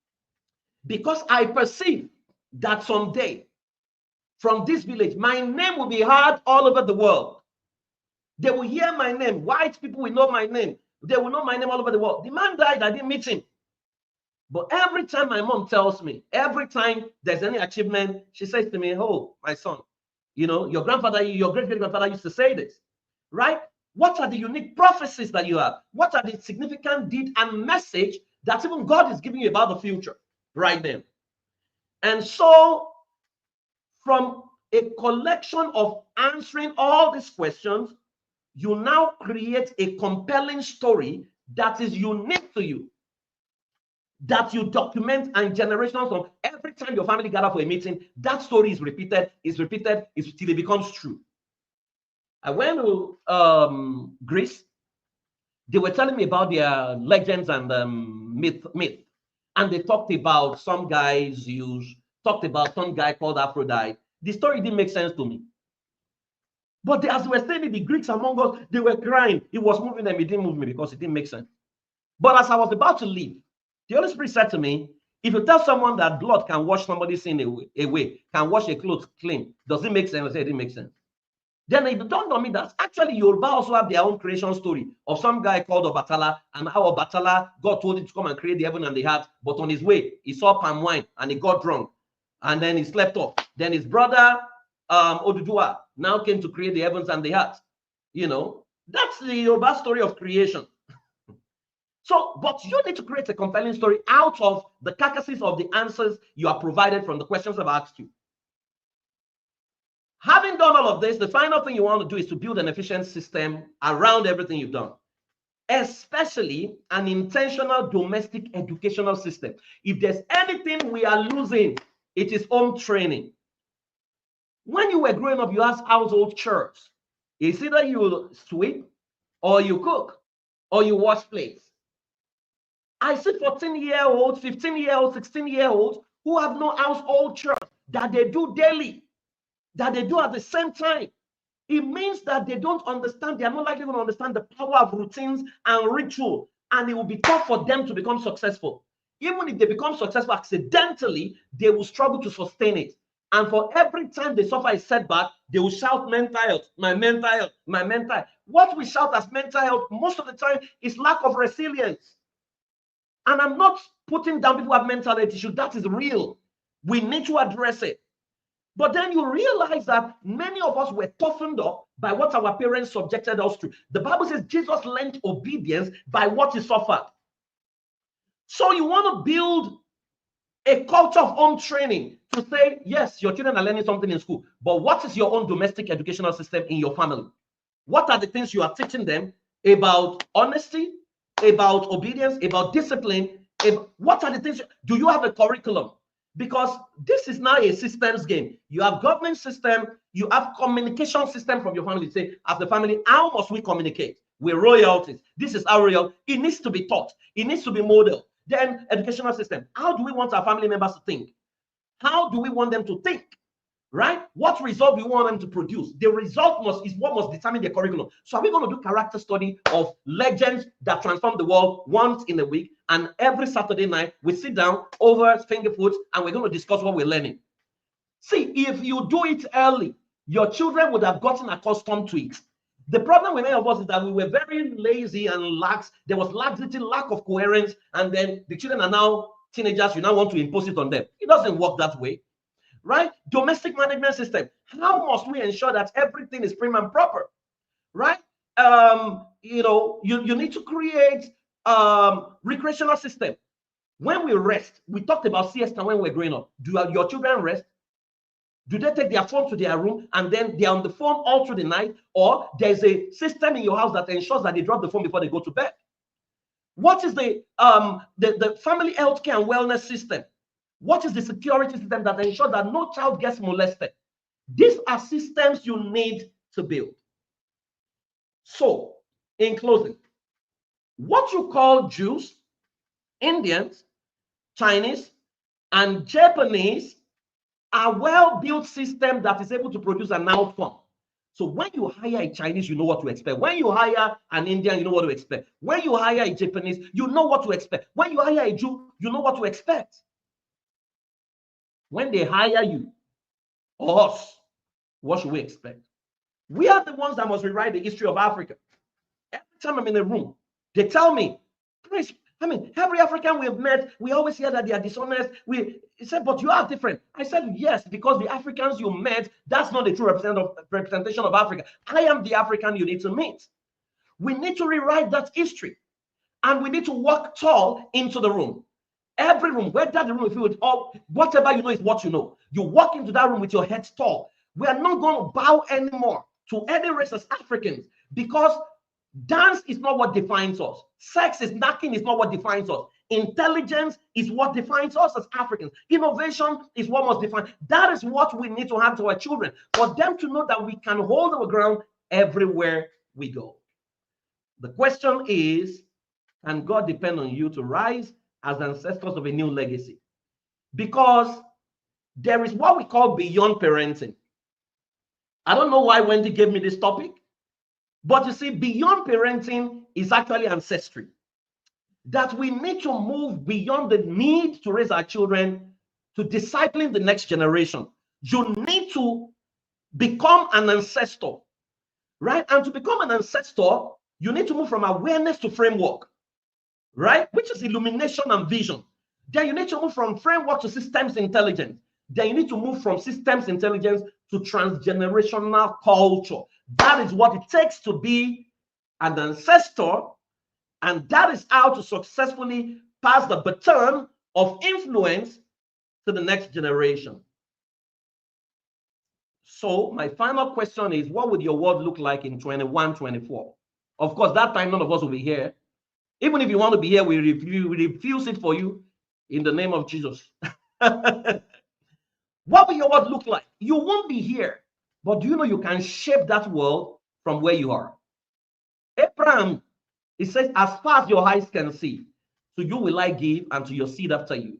E: Because I perceive that someday, from this village, my name will be heard all over the world. They will hear my name. White people will know my name. They will know my name all over the world. The man died, I didn't meet him. But every time my mom tells me, every time there's any achievement, she says to me, oh, my son, you know, your grandfather, your great-great-grandfather used to say this, right? What are the unique prophecies that you have? What are the significant deed and message that even God is giving you about the future right then? And so from a collection of answering all these questions, you now create a compelling story that is unique to you, that you document, and generations of every time your family gather for a meeting, that story is repeated till it becomes true. I went to Greece. They were telling me about their legends and myth, and they talked about some guy Zeus, talked about some guy called Aphrodite. The story didn't make sense to me. But as they were saying it, the Greeks among us, they were crying. It was moving them. It didn't move me because it didn't make sense. But as I was about to leave, the Holy Spirit said to me, if you tell someone that blood can wash somebody's sin away, can wash a clothes clean, does it make sense? I said it didn't make sense. Then it dawned on me that actually Yoruba also have their own creation story of some guy called Obatala, and how Obatala, God told him to come and create the heaven and the earth, but on his way, he saw palm wine and he got drunk, and then he slept off. Then his brother Oduduwa now came to create the heavens and the earth. You know, that's the Yoruba story of creation. So, but you need to create a compelling story out of the carcasses of the answers you are provided from the questions I've asked you. Having done all of this, the final thing you want to do is to build an efficient system around everything you've done, especially an intentional domestic educational system. If there's anything we are losing, it is home training. When you were growing up, you had household chores. It's either you sweep, or you cook, or you wash plates. I see 14-year-olds, 15-year-olds, 16-year-olds who have no household chores that they do daily, that they do at the same time. It means that they don't understand, they are not likely going to understand the power of routines and ritual, and it will be tough for them to become successful. Even if they become successful accidentally, they will struggle to sustain it. And for every time they suffer a setback, they will shout mental health, my mental health, my mental health. What we shout as mental health most of the time is lack of resilience. And I'm not putting down people who have mental health issues. That is real. We need to address it. But then you realize that many of us were toughened up by what our parents subjected us to. The Bible says Jesus learned obedience by what he suffered. So you want to build a culture of home training to say, yes, your children are learning something in school, but what is your own domestic educational system in your family? What are the things you are teaching them about honesty, about obedience, about discipline? What are the things? Do you have a curriculum? Because this is now a systems game. You have government system, you have communication system from your family. Say, as the family, how must we communicate? We're royalties. This is our royal. It needs to be taught. It needs to be modeled. Then educational system. How do we want our family members to think? How do we want them to think? Right? What result do we want them to produce? The result is what must determine the curriculum. So are we going to do character study of legends that transform the world once in a week, and every Saturday night we sit down over finger foods and we're going to discuss what we're learning? See, if you do it early, your children would have gotten accustomed to it. The problem with many of us is that we were very lazy and lax. There was laxity, lack of coherence, and then the children are now teenagers. You now want to impose it on them. It doesn't work that way. Right? Domestic management system. How must we ensure that everything is prim and proper? Right? You need to create recreational system. When we rest, we talked about siesta when we're growing up. Do your children rest? Do they take their phone to their room and then they're on the phone all through the night? Or there's a system in your house that ensures that they drop the phone before they go to bed? What is the family healthcare and wellness system? What is the security system that ensures that no child gets molested? These are systems you need to build. So, in closing, what you call Jews, Indians, Chinese, and Japanese are well-built systems that is able to produce an outcome. So when you hire a Chinese, you know what to expect. When you hire an Indian, you know what to expect. When you hire a Japanese, you know what to expect. When you hire a Jew, you know what to expect. When they hire you or us, what should we expect? We are the ones that must rewrite the history of Africa. Every time I'm in a room, they tell me, every African we've met, we always hear that they are dishonest. He said, but you are different. I said, yes, because the Africans you met, that's not the true representation of Africa. I am the African you need to meet. We need to rewrite that history. And we need to walk tall into the room. Every room, whether the room is filled with all, whatever you know is what you know. You walk into that room with your head tall. We are not going to bow anymore to any race as Africans, because dance is not what defines us. Sex is knocking is not what defines us. Intelligence is what defines us as Africans. Innovation is what must define. That is what we need to have to our children, for them to know that we can hold our ground everywhere we go. The question is, can God depend on you to rise as ancestors of a new legacy? Because there is what we call beyond parenting. I don't know why Wendy gave me this topic, but you see, beyond parenting is actually ancestry. That we need to move beyond the need to raise our children to discipling the next generation. You need to become an ancestor right? And to become an ancestor, you need to move from awareness to framework, right? Which is illumination and vision. Then you need to move from framework to systems intelligence. Then you need to move from systems intelligence to transgenerational culture. That is what it takes to be an ancestor, and that is how to successfully pass the baton of influence to the next generation. So my final question is, what would your world look like in 21-24? Of course, that time none of us will be here. Even if you want to be here, we refuse it for you in the name of Jesus. What will your world look like? You won't be here, but do you know you can shape that world from where you are? Abraham, it says, as far as your eyes can see, to you will I give, and to your seed after you.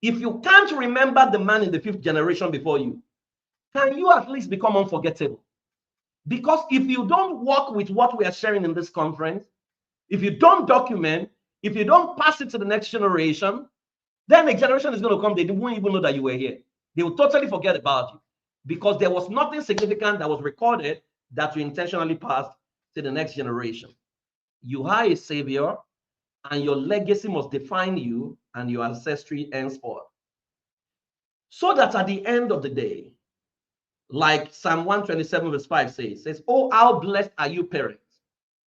E: If you can't remember the man in the 5th generation before you, can you at least become unforgettable? Because if you don't work with what we are sharing in this conference, if you don't document, if you don't pass it to the next generation, then the generation is going to come, they won't even know that you were here. They will totally forget about you because there was nothing significant that was recorded that you intentionally passed to the next generation. You are a savior, and your legacy must define you and your ancestry henceforth. So that at the end of the day, like Psalm 127 verse 5 says, oh, how blessed are you parents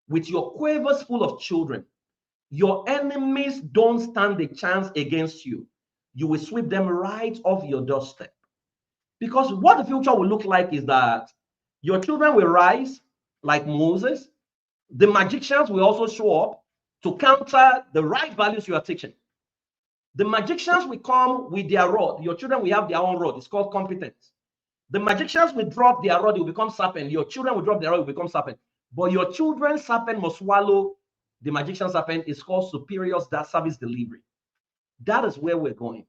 E: with your quavers full of children. Your enemies don't stand a chance against you. You will sweep them right off your doorstep. Because what the future will look like is that your children will rise like Moses. The magicians will also show up to counter the right values you are teaching. The magicians will come with their rod. Your children will have their own rod. It's called competence. The magicians will drop their rod, it will become serpent. Your children will drop their rod, it will become serpent. But your children's serpent must swallow the magician's serpent. Is called superior service delivery. That is where we're going.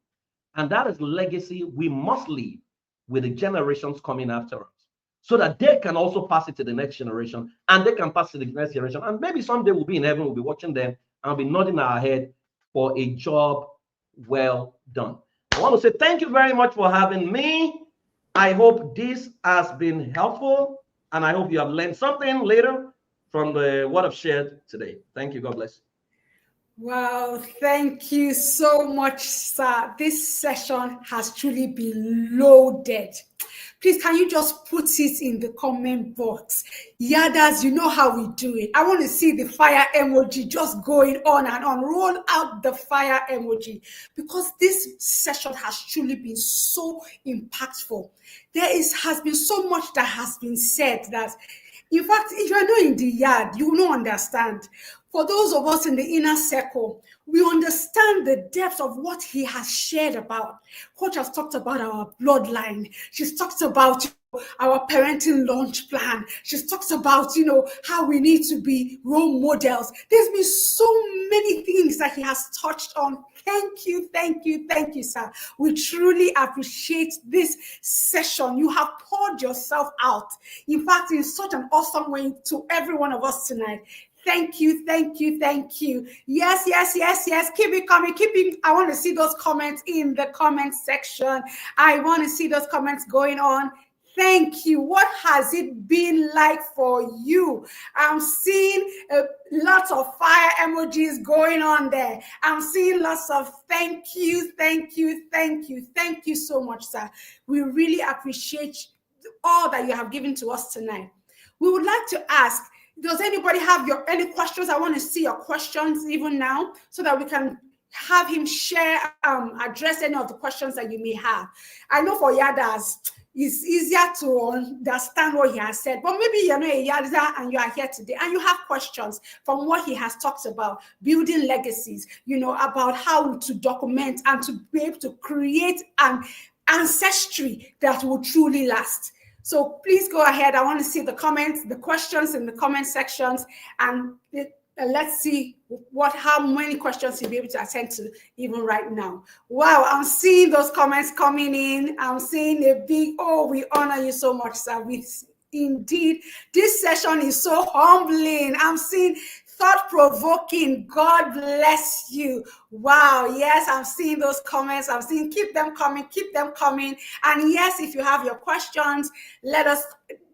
E: And that is legacy we must leave with the generations coming after us, so that they can also pass it to the next generation, and they can pass it to the next generation. And maybe someday we'll be in heaven, we'll be watching them, and we'll be nodding our head for a job well done. I want to say thank you very much for having me. I hope this has been helpful, and I hope you have learned something later from what I've shared today. Thank you. God bless.
C: Wow, thank you so much, sir. This session has truly been loaded. Please, can you just put it in the comment box? Yadas, you know how we do it. I want to see the fire emoji just going on and on. Roll out the fire emoji, because this session has truly been so impactful. Has been so much that has been said that, in fact, if you're not in the yard, you will not understand. For those of us in the inner circle, we understand the depth of what he has shared about. Coach has talked about our bloodline. She's talked about our parenting launch plan. She's talked about, how we need to be role models. There's been so many things that he has touched on. Thank you, sir. We truly appreciate this session. You have poured yourself out, in fact, in such an awesome way to every one of us tonight. Thank you. Yes. Keep it coming. I want to see those comments in the comment section. I want to see those comments going on. Thank you. What has it been like for you? I'm seeing lots of fire emojis going on there. I'm seeing lots of thank you. Thank you so much, sir. We really appreciate all that you have given to us tonight. We would like to ask, does anybody have any questions? I want to see your questions even now, so that we can have him share, address any of the questions that you may have. I know for Yadas, it's easier to understand what he has said, but maybe you're not a Yada and you are here today and you have questions from what he has talked about, building legacies, about how to document and to be able to create an ancestry that will truly last. So please go ahead. I want to see the comments, the questions in the comment sections, and let's see how many questions you'll be able to attend to even right now. Wow, I'm seeing those comments coming in. I'm seeing a big, we honor you so much, sir. Indeed, this session is so humbling. I'm seeing Thought-provoking. God bless you. Wow. Yes, I'm seeing those comments. I'm seeing, keep them coming, keep them coming. And yes, if you have your questions, let us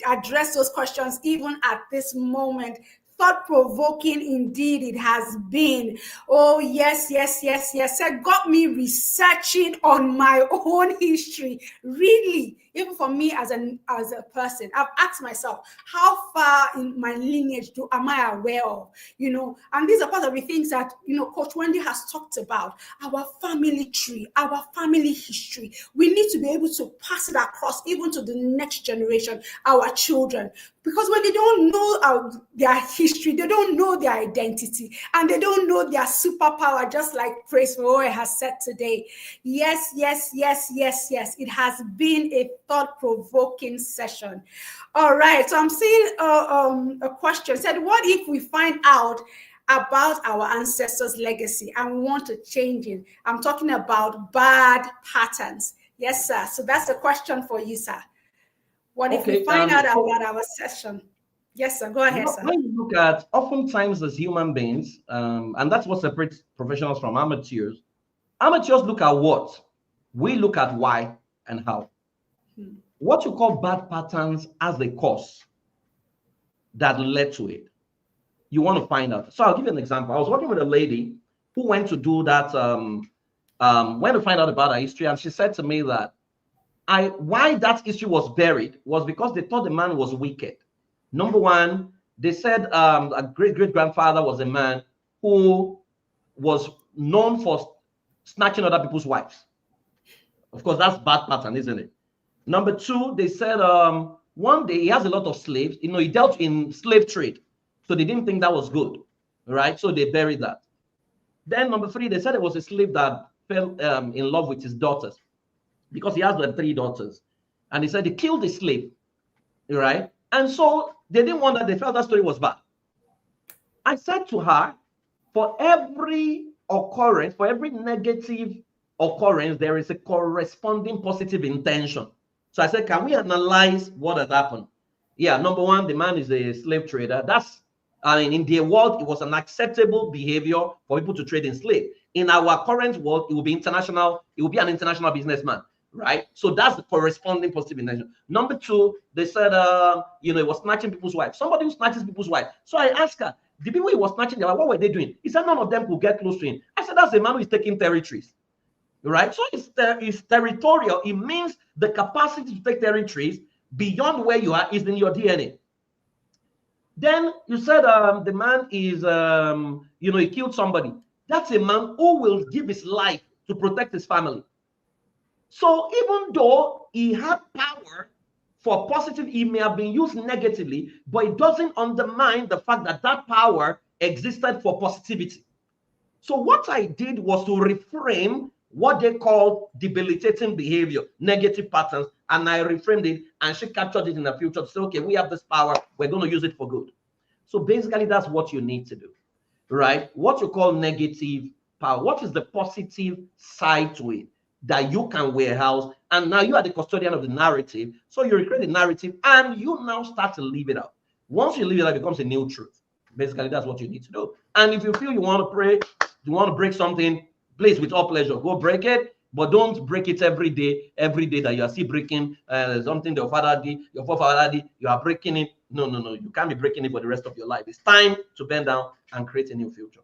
C: address those questions even at this moment. Thought-provoking indeed it has been. Oh yes, yes, yes, yes. It got me researching on my own history. Really, even for me as a person, I've asked myself, how far in my lineage am I aware of? You know, and these are part of the things that, you know, Coach Wendy has talked about. Our family tree, our family history. We need to be able to pass it across even to the next generation, our children. Because when they don't know their history, they don't know their identity, and they don't know their superpower, just like Praise Roy has said today. Yes, yes, yes, yes, yes. It has been a thought-provoking session. All right, so I'm seeing a question. It said, what if we find out about our ancestors' legacy and we want to change it? I'm talking about bad patterns. Yes, sir. So that's the question for you, sir. What if we find out about our session? Yes, sir. Go ahead, sir.
E: When you look at, oftentimes as human beings, and that's what separates professionals from amateurs. Amateurs look at what? We look at why and how. What you call bad patterns as a cause that led to it. You want to find out. So I'll give you an example. I was working with a lady who went to do that, went to find out about her history, and she said to me that why that issue was buried was because they thought the man was wicked. Number one, they said a great-great-grandfather was a man who was known for snatching other people's wives. Of course, that's bad pattern, isn't it? Number two, they said one day he has a lot of slaves. You know, he dealt in slave trade. So they didn't think that was good, right? So they buried that. Then number three, they said it was a slave that fell in love with his daughters, because he has the 3 daughters. And he said he killed the slave, right? And so they didn't want that. They felt that story was bad. I said to her, for every occurrence, for every negative occurrence, there is a corresponding positive intention. So I said, can we analyze what has happened? Yeah, number one, the man is a slave trader. That's, I mean, in their world, it was an acceptable behavior for people to trade in slave. In our current world, it will be international. It will be an international businessman, right? So that's the corresponding positive intention. Number two, they said, you know, it was snatching people's wives. Somebody who snatches people's wives. So I asked her, the people he was snatching their wives, what were they doing? He said none of them could get close to him. I said, that's a man who is taking territories, right? So it's territorial. It means the capacity to take territories beyond where you are is in your DNA. Then you said the man is, you know, he killed somebody. That's a man who will give his life to protect his family. So even though he had power for positive, he may have been used negatively, but it doesn't undermine the fact that that power existed for positivity. So what I did was to reframe what they call debilitating behavior, negative patterns, and I reframed it, and she captured it in the future to say, okay, we have this power, we're going to use it for good. So basically, that's what you need to do, right? What you call negative power. What is the positive side to it that you can warehouse? And now you are the custodian of the narrative. So you recreate the narrative, and you now start to live it out. Once you live it out, it becomes a new truth. Basically, that's what you need to do. And if you feel you want to pray, you want to break something, please, with all pleasure, go break it. But don't break it every day that you are still breaking something your father did, your forefather did, you are breaking it. No. You can't be breaking it for the rest of your life. It's time to bend down and create a new future.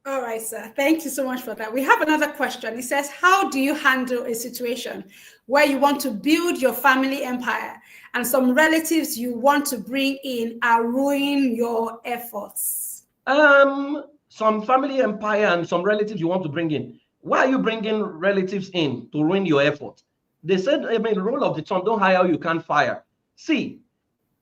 C: All right, sir. Thank you so much for that. We have another question. It says, how do you handle a situation where you want to build your family empire and some relatives you want to bring in are ruining your efforts?
E: Some family empire and some relatives you want to bring in. Why are you bringing relatives in to ruin your efforts? They said, I mean, the rule of the tongue, don't hire who you can't fire. See,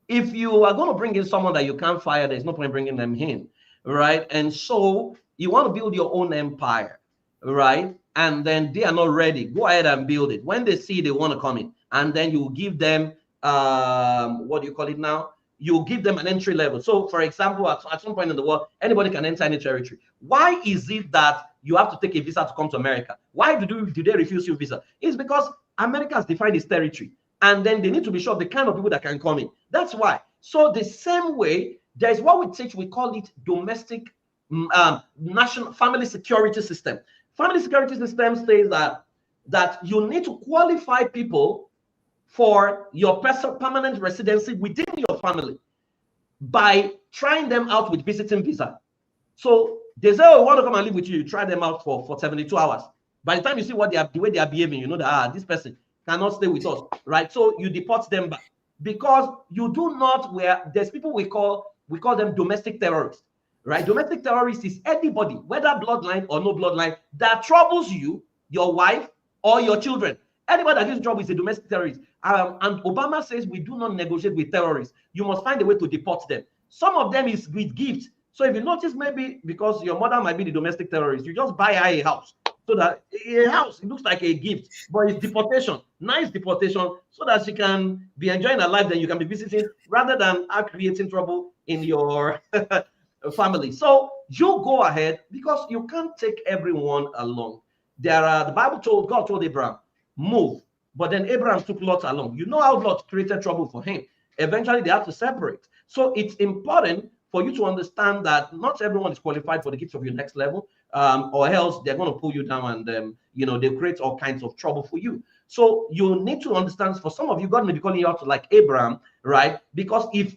E: if you are going to bring in someone that you can't fire, there's no point bringing them in, right? And so you want to build your own empire, right? And then they are not ready. Go ahead and build it. When they see they want to come in, and then you give them, what do you call it now? You give them an entry level. So, for example, at some point in the world, anybody can enter any territory. Why is it that you have to take a visa to come to America? Why do they refuse you a visa? It's because America has defined its territory, and then they need to be sure of the kind of people that can come in. That's why. So the same way, There is what we teach, we call it domestic national family security system. Family security system says that you need to qualify people for your permanent residency within your family by trying them out with visiting visa. So they say, oh, we want to come and live with you. You try them out for 72 hours. By the time you see the way they are behaving, you know that this person cannot stay with us, right? So you deport them back, because you do not, where there's people we call them domestic terrorists, right? Domestic terrorist is anybody, whether bloodline or no bloodline, that troubles you, your wife, or your children. Anybody that gives trouble is a domestic terrorist. And Obama says we do not negotiate with terrorists. You must find a way to deport them. Some of them is with gifts. So if you notice, maybe because your mother might be the domestic terrorist, you just buy her a house. So that a house, it looks like a gift, but it's deportation, nice deportation, so that she can be enjoying her life, then you can be visiting, rather than her creating trouble in your family. So you go ahead, because you can't take everyone along. The Bible God told Abraham, move. But then Abraham took Lot along. You know how Lot created trouble for him. Eventually, they had to separate. So it's important for you to understand that not everyone is qualified for the gifts of your next level, or else they're going to pull you down, and they create all kinds of trouble for you. So you need to understand, for some of you, God may be calling you out to like Abraham, right? Because if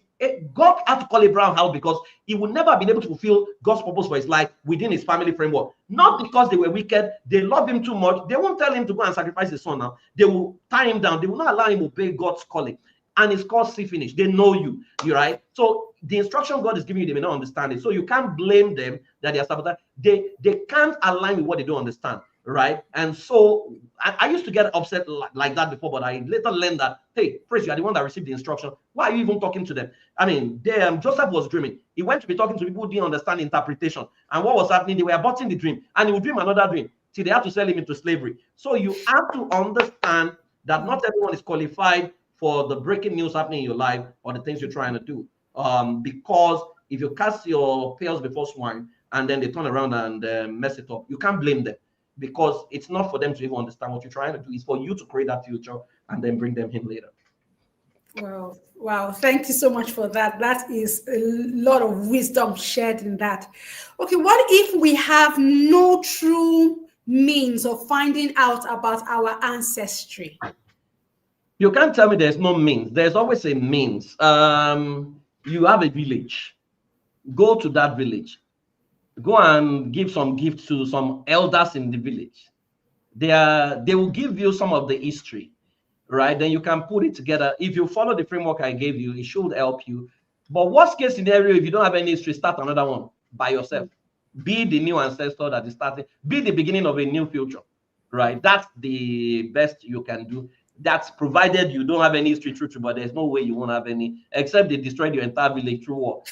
E: God had to call Abraham out, because he would never have been able to fulfill God's purpose for his life within his family framework. Not because they were wicked, they love him too much. They won't tell him to go and sacrifice his son now. They will tie him down. They will not allow him to obey God's calling. And it's called see finish. They know you, right? So the instruction God is giving you, they may not understand it. So you can't blame them that they are sabotaging. They can't align with what they don't understand, right? And so I used to get upset like that before, but I later learned that, hey, praise you are the one that received the instruction. Why are you even talking to them? I mean, Joseph was dreaming. He went to be talking to people who didn't understand interpretation. And what was happening? They were aborting the dream. And he would dream another dream till they had to sell him into slavery. So you have to understand that not everyone is qualified for the breaking news happening in your life or the things you're trying to do. Because if you cast your pearls before swine and then they turn around and mess it up, you can't blame them, because it's not for them to even understand what you're trying to do. It's for you to create that future and then bring them in later.
C: Wow. Thank you so much for that. That is a lot of wisdom shared in that. Okay, what if we have no true means of finding out about our ancestry?
E: You can't tell me there's no means. There's always a means. You have a village. Go to that village. Go and give some gifts to some elders in the village. They will give you some of the history, right? Then you can put it together. If you follow the framework I gave you, it should help you. But worst case scenario, if you don't have any history, start another one by yourself. Be the new ancestor that is starting. Be the beginning of a new future, right? That's the best you can do. That's provided you don't have any history through, but there's no way you won't have any, except they destroyed your entire village through war.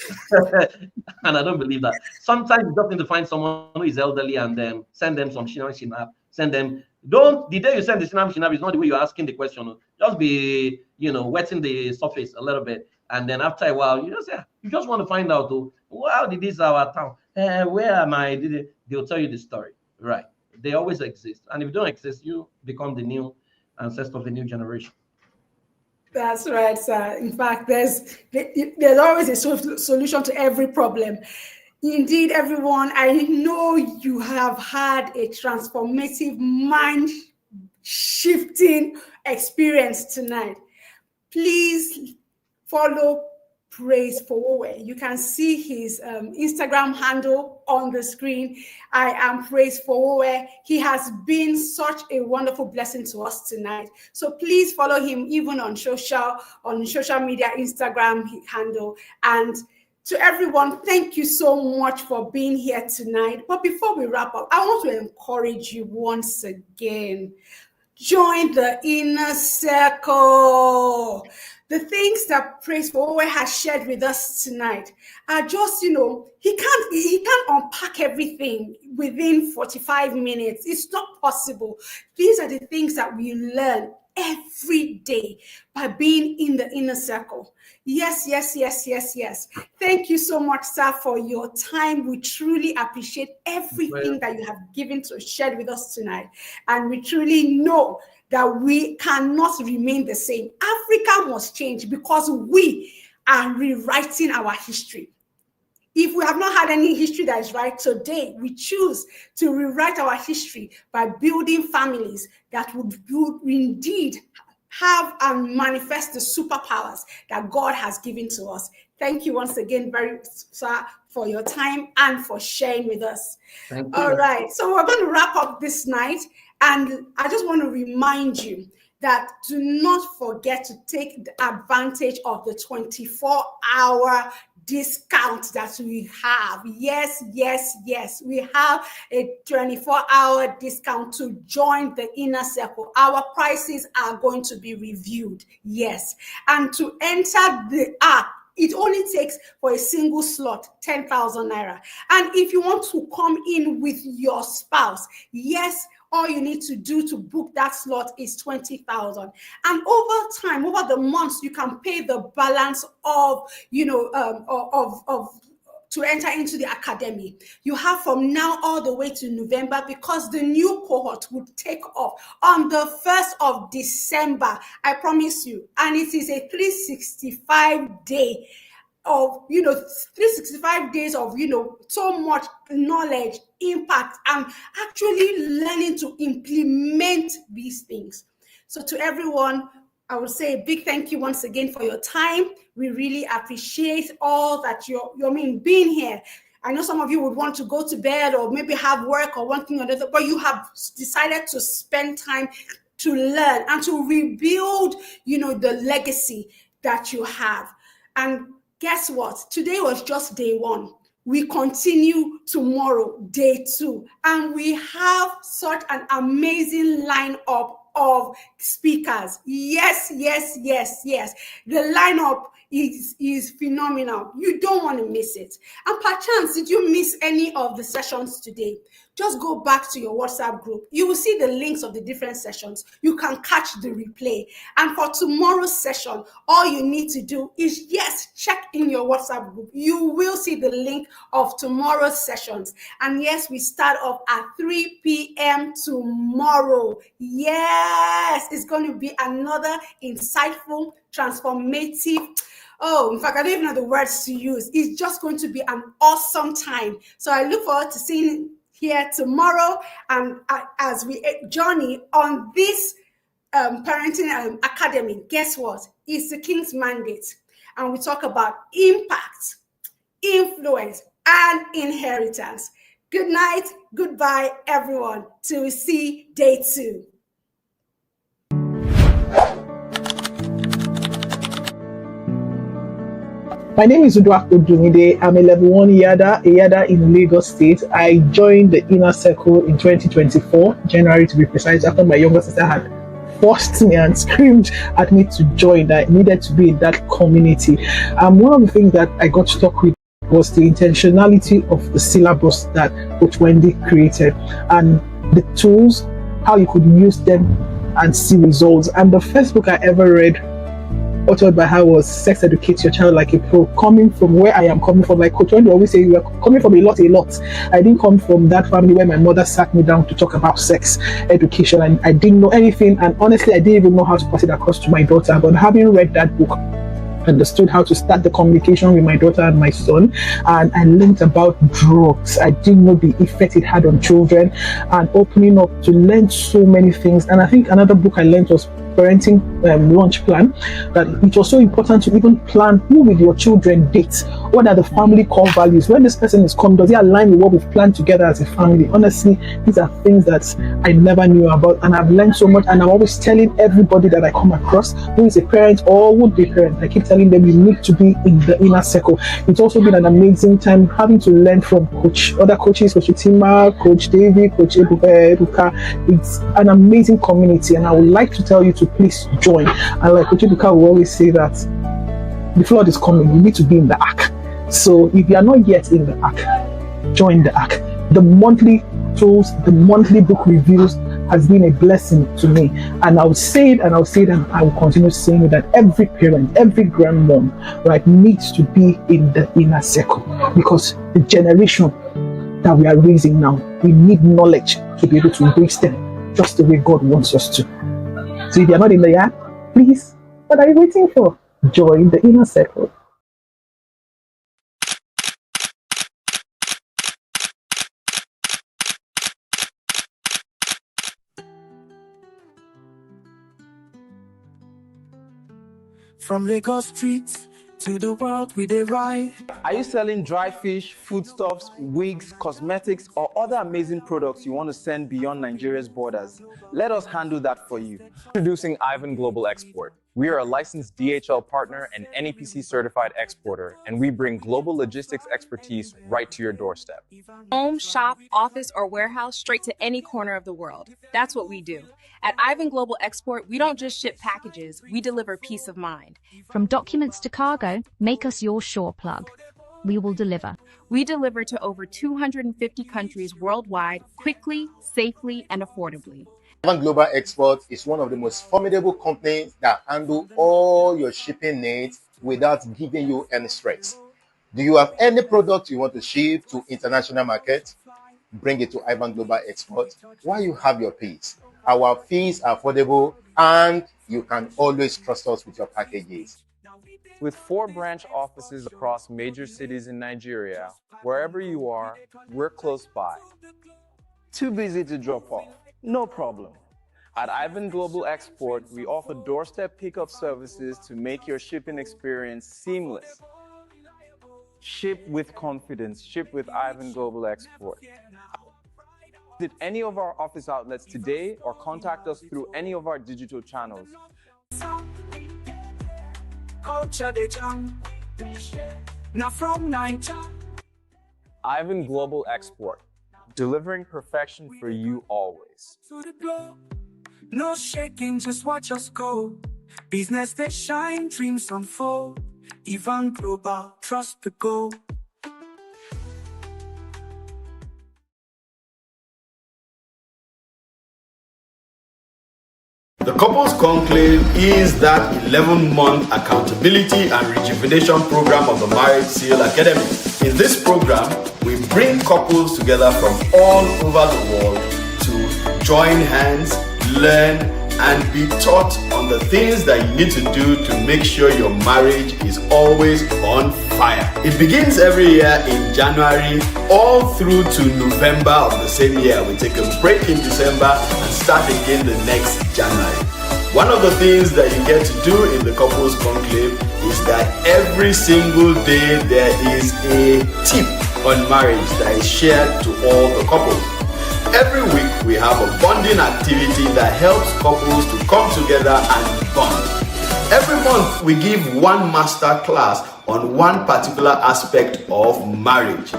E: And I don't believe that. Sometimes you just need to find someone who is elderly and then send them some shinab. Send them. The day you send the shinab is not the way you're asking the question. Just be, wetting the surface a little bit. And then after a while, you just want to find out, how did this our town? Where am I? They'll tell you the story, right? They always exist. And if you don't exist, you become the new ancestor of the new generation.
C: That's right, sir. In fact, there's always a solution to every problem. Indeed, everyone, I know you have had a transformative, mind-shifting experience tonight. Please follow Praise Fowowe. You can see his Instagram handle on the screen. I am Praise Fowowe. He has been such a wonderful blessing to us tonight. So please follow him even on social media, Instagram handle. And to everyone, thank you so much for being here tonight. But before we wrap up, I want to encourage you once again. Join the inner circle. The things that Praise Fowowe has shared with us tonight are just, he can't unpack everything within 45 minutes. It's not possible. These are the things that we learn every day by being in the inner circle. Yes. Thank you so much, sir, for your time. We truly appreciate everything that you have shared with us tonight. And we truly know that we cannot remain the same. Africa must change because we are rewriting our history. If we have not had any history that is right, today we choose to rewrite our history by building families that would indeed have and manifest the superpowers that God has given to us. Thank you once again, sir, for your time and for sharing with us.
E: Thank you.
C: All right, so we're going to wrap up this night, and I just want to remind you that do not forget to take advantage of the 24-hour discount that we have. Yes, yes, yes. We have a 24-hour discount to join the inner circle. Our prices are going to be reviewed. Yes. And to enter the app, it only takes for a single slot, 10,000 naira. And if you want to come in with your spouse, yes, all you need to do to book that slot is 20,000. And over time, over the months, you can pay the balance of, to enter into the academy. You have from now all the way to November, because the new cohort would take off on the 1st of December. I promise you. And it is a 365 day of 365 days of so much knowledge, impact, and actually learning to implement these things. So to everyone, I would say a big thank you once again for your time. We really appreciate all that you're being here. I know some of you would want to go to bed or maybe have work or one thing or another, but you have decided to spend time to learn and to rebuild, the legacy that you have. And guess what? Today was just day one. We continue tomorrow, day 2, and we have such an amazing lineup of speakers. Yes, yes, yes, yes. The lineup is phenomenal. You don't want to miss it. And perchance, did you miss any of the sessions today? Just go back to your WhatsApp group. You will see the links of the different sessions. You can catch the replay. And for tomorrow's session, all you need to do is, yes, check in your WhatsApp group. You will see the link of tomorrow's sessions. And yes, we start off at 3 p.m. tomorrow. Yes, it's going to be another insightful, transformative, in fact, I don't even know the words to use. It's just going to be an awesome time. So I look forward to seeing you here tomorrow, and as we journey on this parenting academy. Guess what? It's the King's mandate, and we talk about impact, influence, and inheritance. Good night, goodbye, everyone. Till we see day 2.
F: My name is Udwa Odumide. I'm a level 1 Yada in Lagos State. I joined the Inner Circle in 2024, January to be precise, after my younger sister had forced me and screamed at me to join, that I needed to be in that community. One of the things that I got stuck with was the intentionality of the syllabus that Coach Wendy created, and the tools, how you could use them and see results. And the first book I ever read, authored by her, was Sex Educate Your Child Like a Pro. Coming from where I am coming from, like Coach Wendy always say, we are coming from a lot. I didn't come from that family where my mother sat me down to talk about sex education, and I didn't know anything, and honestly I didn't even know how to pass it across to my daughter. But having read that book, understood how to start the communication with my daughter and my son, and I learned about drugs. I didn't know the effect it had on children, and opening up to learn so many things. And I think another book I learned was Parenting Launch Plan, that it was so important to even plan who with your children date. What are the family core values? When this person is coming, does it align with what we've planned together as a family? Honestly, these are things that I never knew about, and I've learned so much. And I'm always telling everybody that I come across who is a parent or would be parent, I keep telling them you need to be in the inner circle. It's also been an amazing time having to learn from other coaches, Coach Itima, Coach David, Coach Ebuka. It's an amazing community, and I would like to tell you to please join. And like Coach Ebuka will always say, that the flood is coming, you need to be in the ark. So if you are not yet in the ark, join the ark. The monthly tools, the monthly book reviews has been a blessing to me, and I'll say it, and I will continue saying it, that every parent, every grandmom, right, needs to be in the inner circle, because the generation that we are raising now, we need knowledge to be able to raise them just the way God wants us to. So if you're not in the app, please, what are you waiting for? Join the inner circle.
G: From Lagos streets to the world we dey ride.
H: Are you selling dry fish, foodstuffs, wigs, cosmetics, or other amazing products you want to send beyond Nigeria's borders? Let us handle that for you. Introducing Ivan Global Export. We are a licensed DHL partner and NEPC certified exporter, and we bring global logistics expertise right to your doorstep.
I: Home, shop, office, or warehouse straight to any corner of the world. That's what we do. At Ivan Global Export, we don't just ship packages, we deliver peace of mind.
J: From documents to cargo, make us your shore plug. We will deliver.
I: We deliver to over 250 countries worldwide, quickly, safely, and affordably.
K: Ivan Global Export is one of the most formidable companies that handle all your shipping needs without giving you any stress. Do you have any product you want to ship to international market? Bring it to Ivan Global Export while you have your peace. Our fees are affordable and you can always trust us with your packages.
H: With 4 branch offices across major cities in Nigeria, wherever you are, we're close by. Too busy to drop off? No problem. At Ivan Global Export, we offer doorstep pickup services to make your shipping experience seamless. Ship with confidence. Ship with Ivan Global Export. Visit any of our office outlets today or contact us through any of our digital channels. Ivan Global Export, delivering perfection for you always.
G: No shaking, just watch us go. Business they shine, dreams unfold. Ivan Global, trust the goal.
A: The Couples Conclave is that 11-month accountability and rejuvenation program of the Marriage Seal Academy. In this program, we bring couples together from all over the world to join hands, learn, and be taught on the things that you need to do to make sure your marriage is always on fire. It begins every year in January all through to November of the same year. We take a break in December and start again the next January. One of the things that you get to do in the Couples Conclave is that every single day there is a tip on marriage that is shared to all the couples. Every week we have a bonding activity that helps couples to come together and bond. Every month we give one master class on one particular aspect of marriage.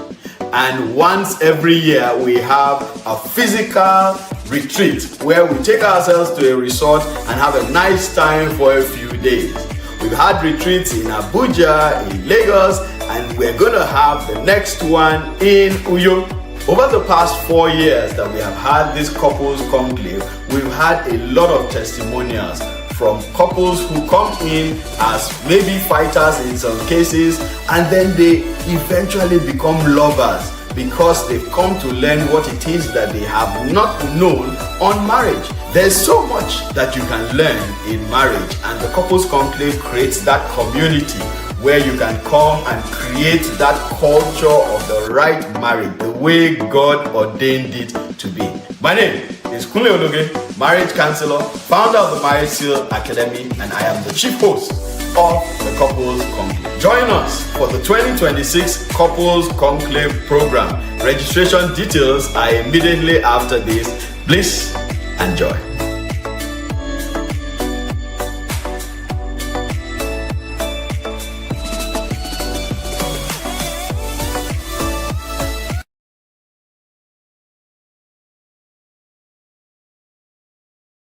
A: And once every year we have a physical retreat where we take ourselves to a resort and have a nice time for a few days. We've had retreats in Abuja, in Lagos, and we're going to have the next one in Uyo. Over the past 4 years that we have had this Couples Conclave, we've had a lot of testimonials from couples who come in as maybe fighters in some cases, and then they eventually become lovers because they've come to learn what it is that they have not known on marriage. There's so much that you can learn in marriage, and the Couples Conclave creates that community where you can come and create that culture of the right marriage, the way God ordained it to be. My name is Kunle Ologe, marriage counselor, founder of the Marriage Seal Academy, and I am the chief host of the Couples Conclave. Join us for the 2026 Couples Conclave program. Registration details are immediately after this. Please enjoy.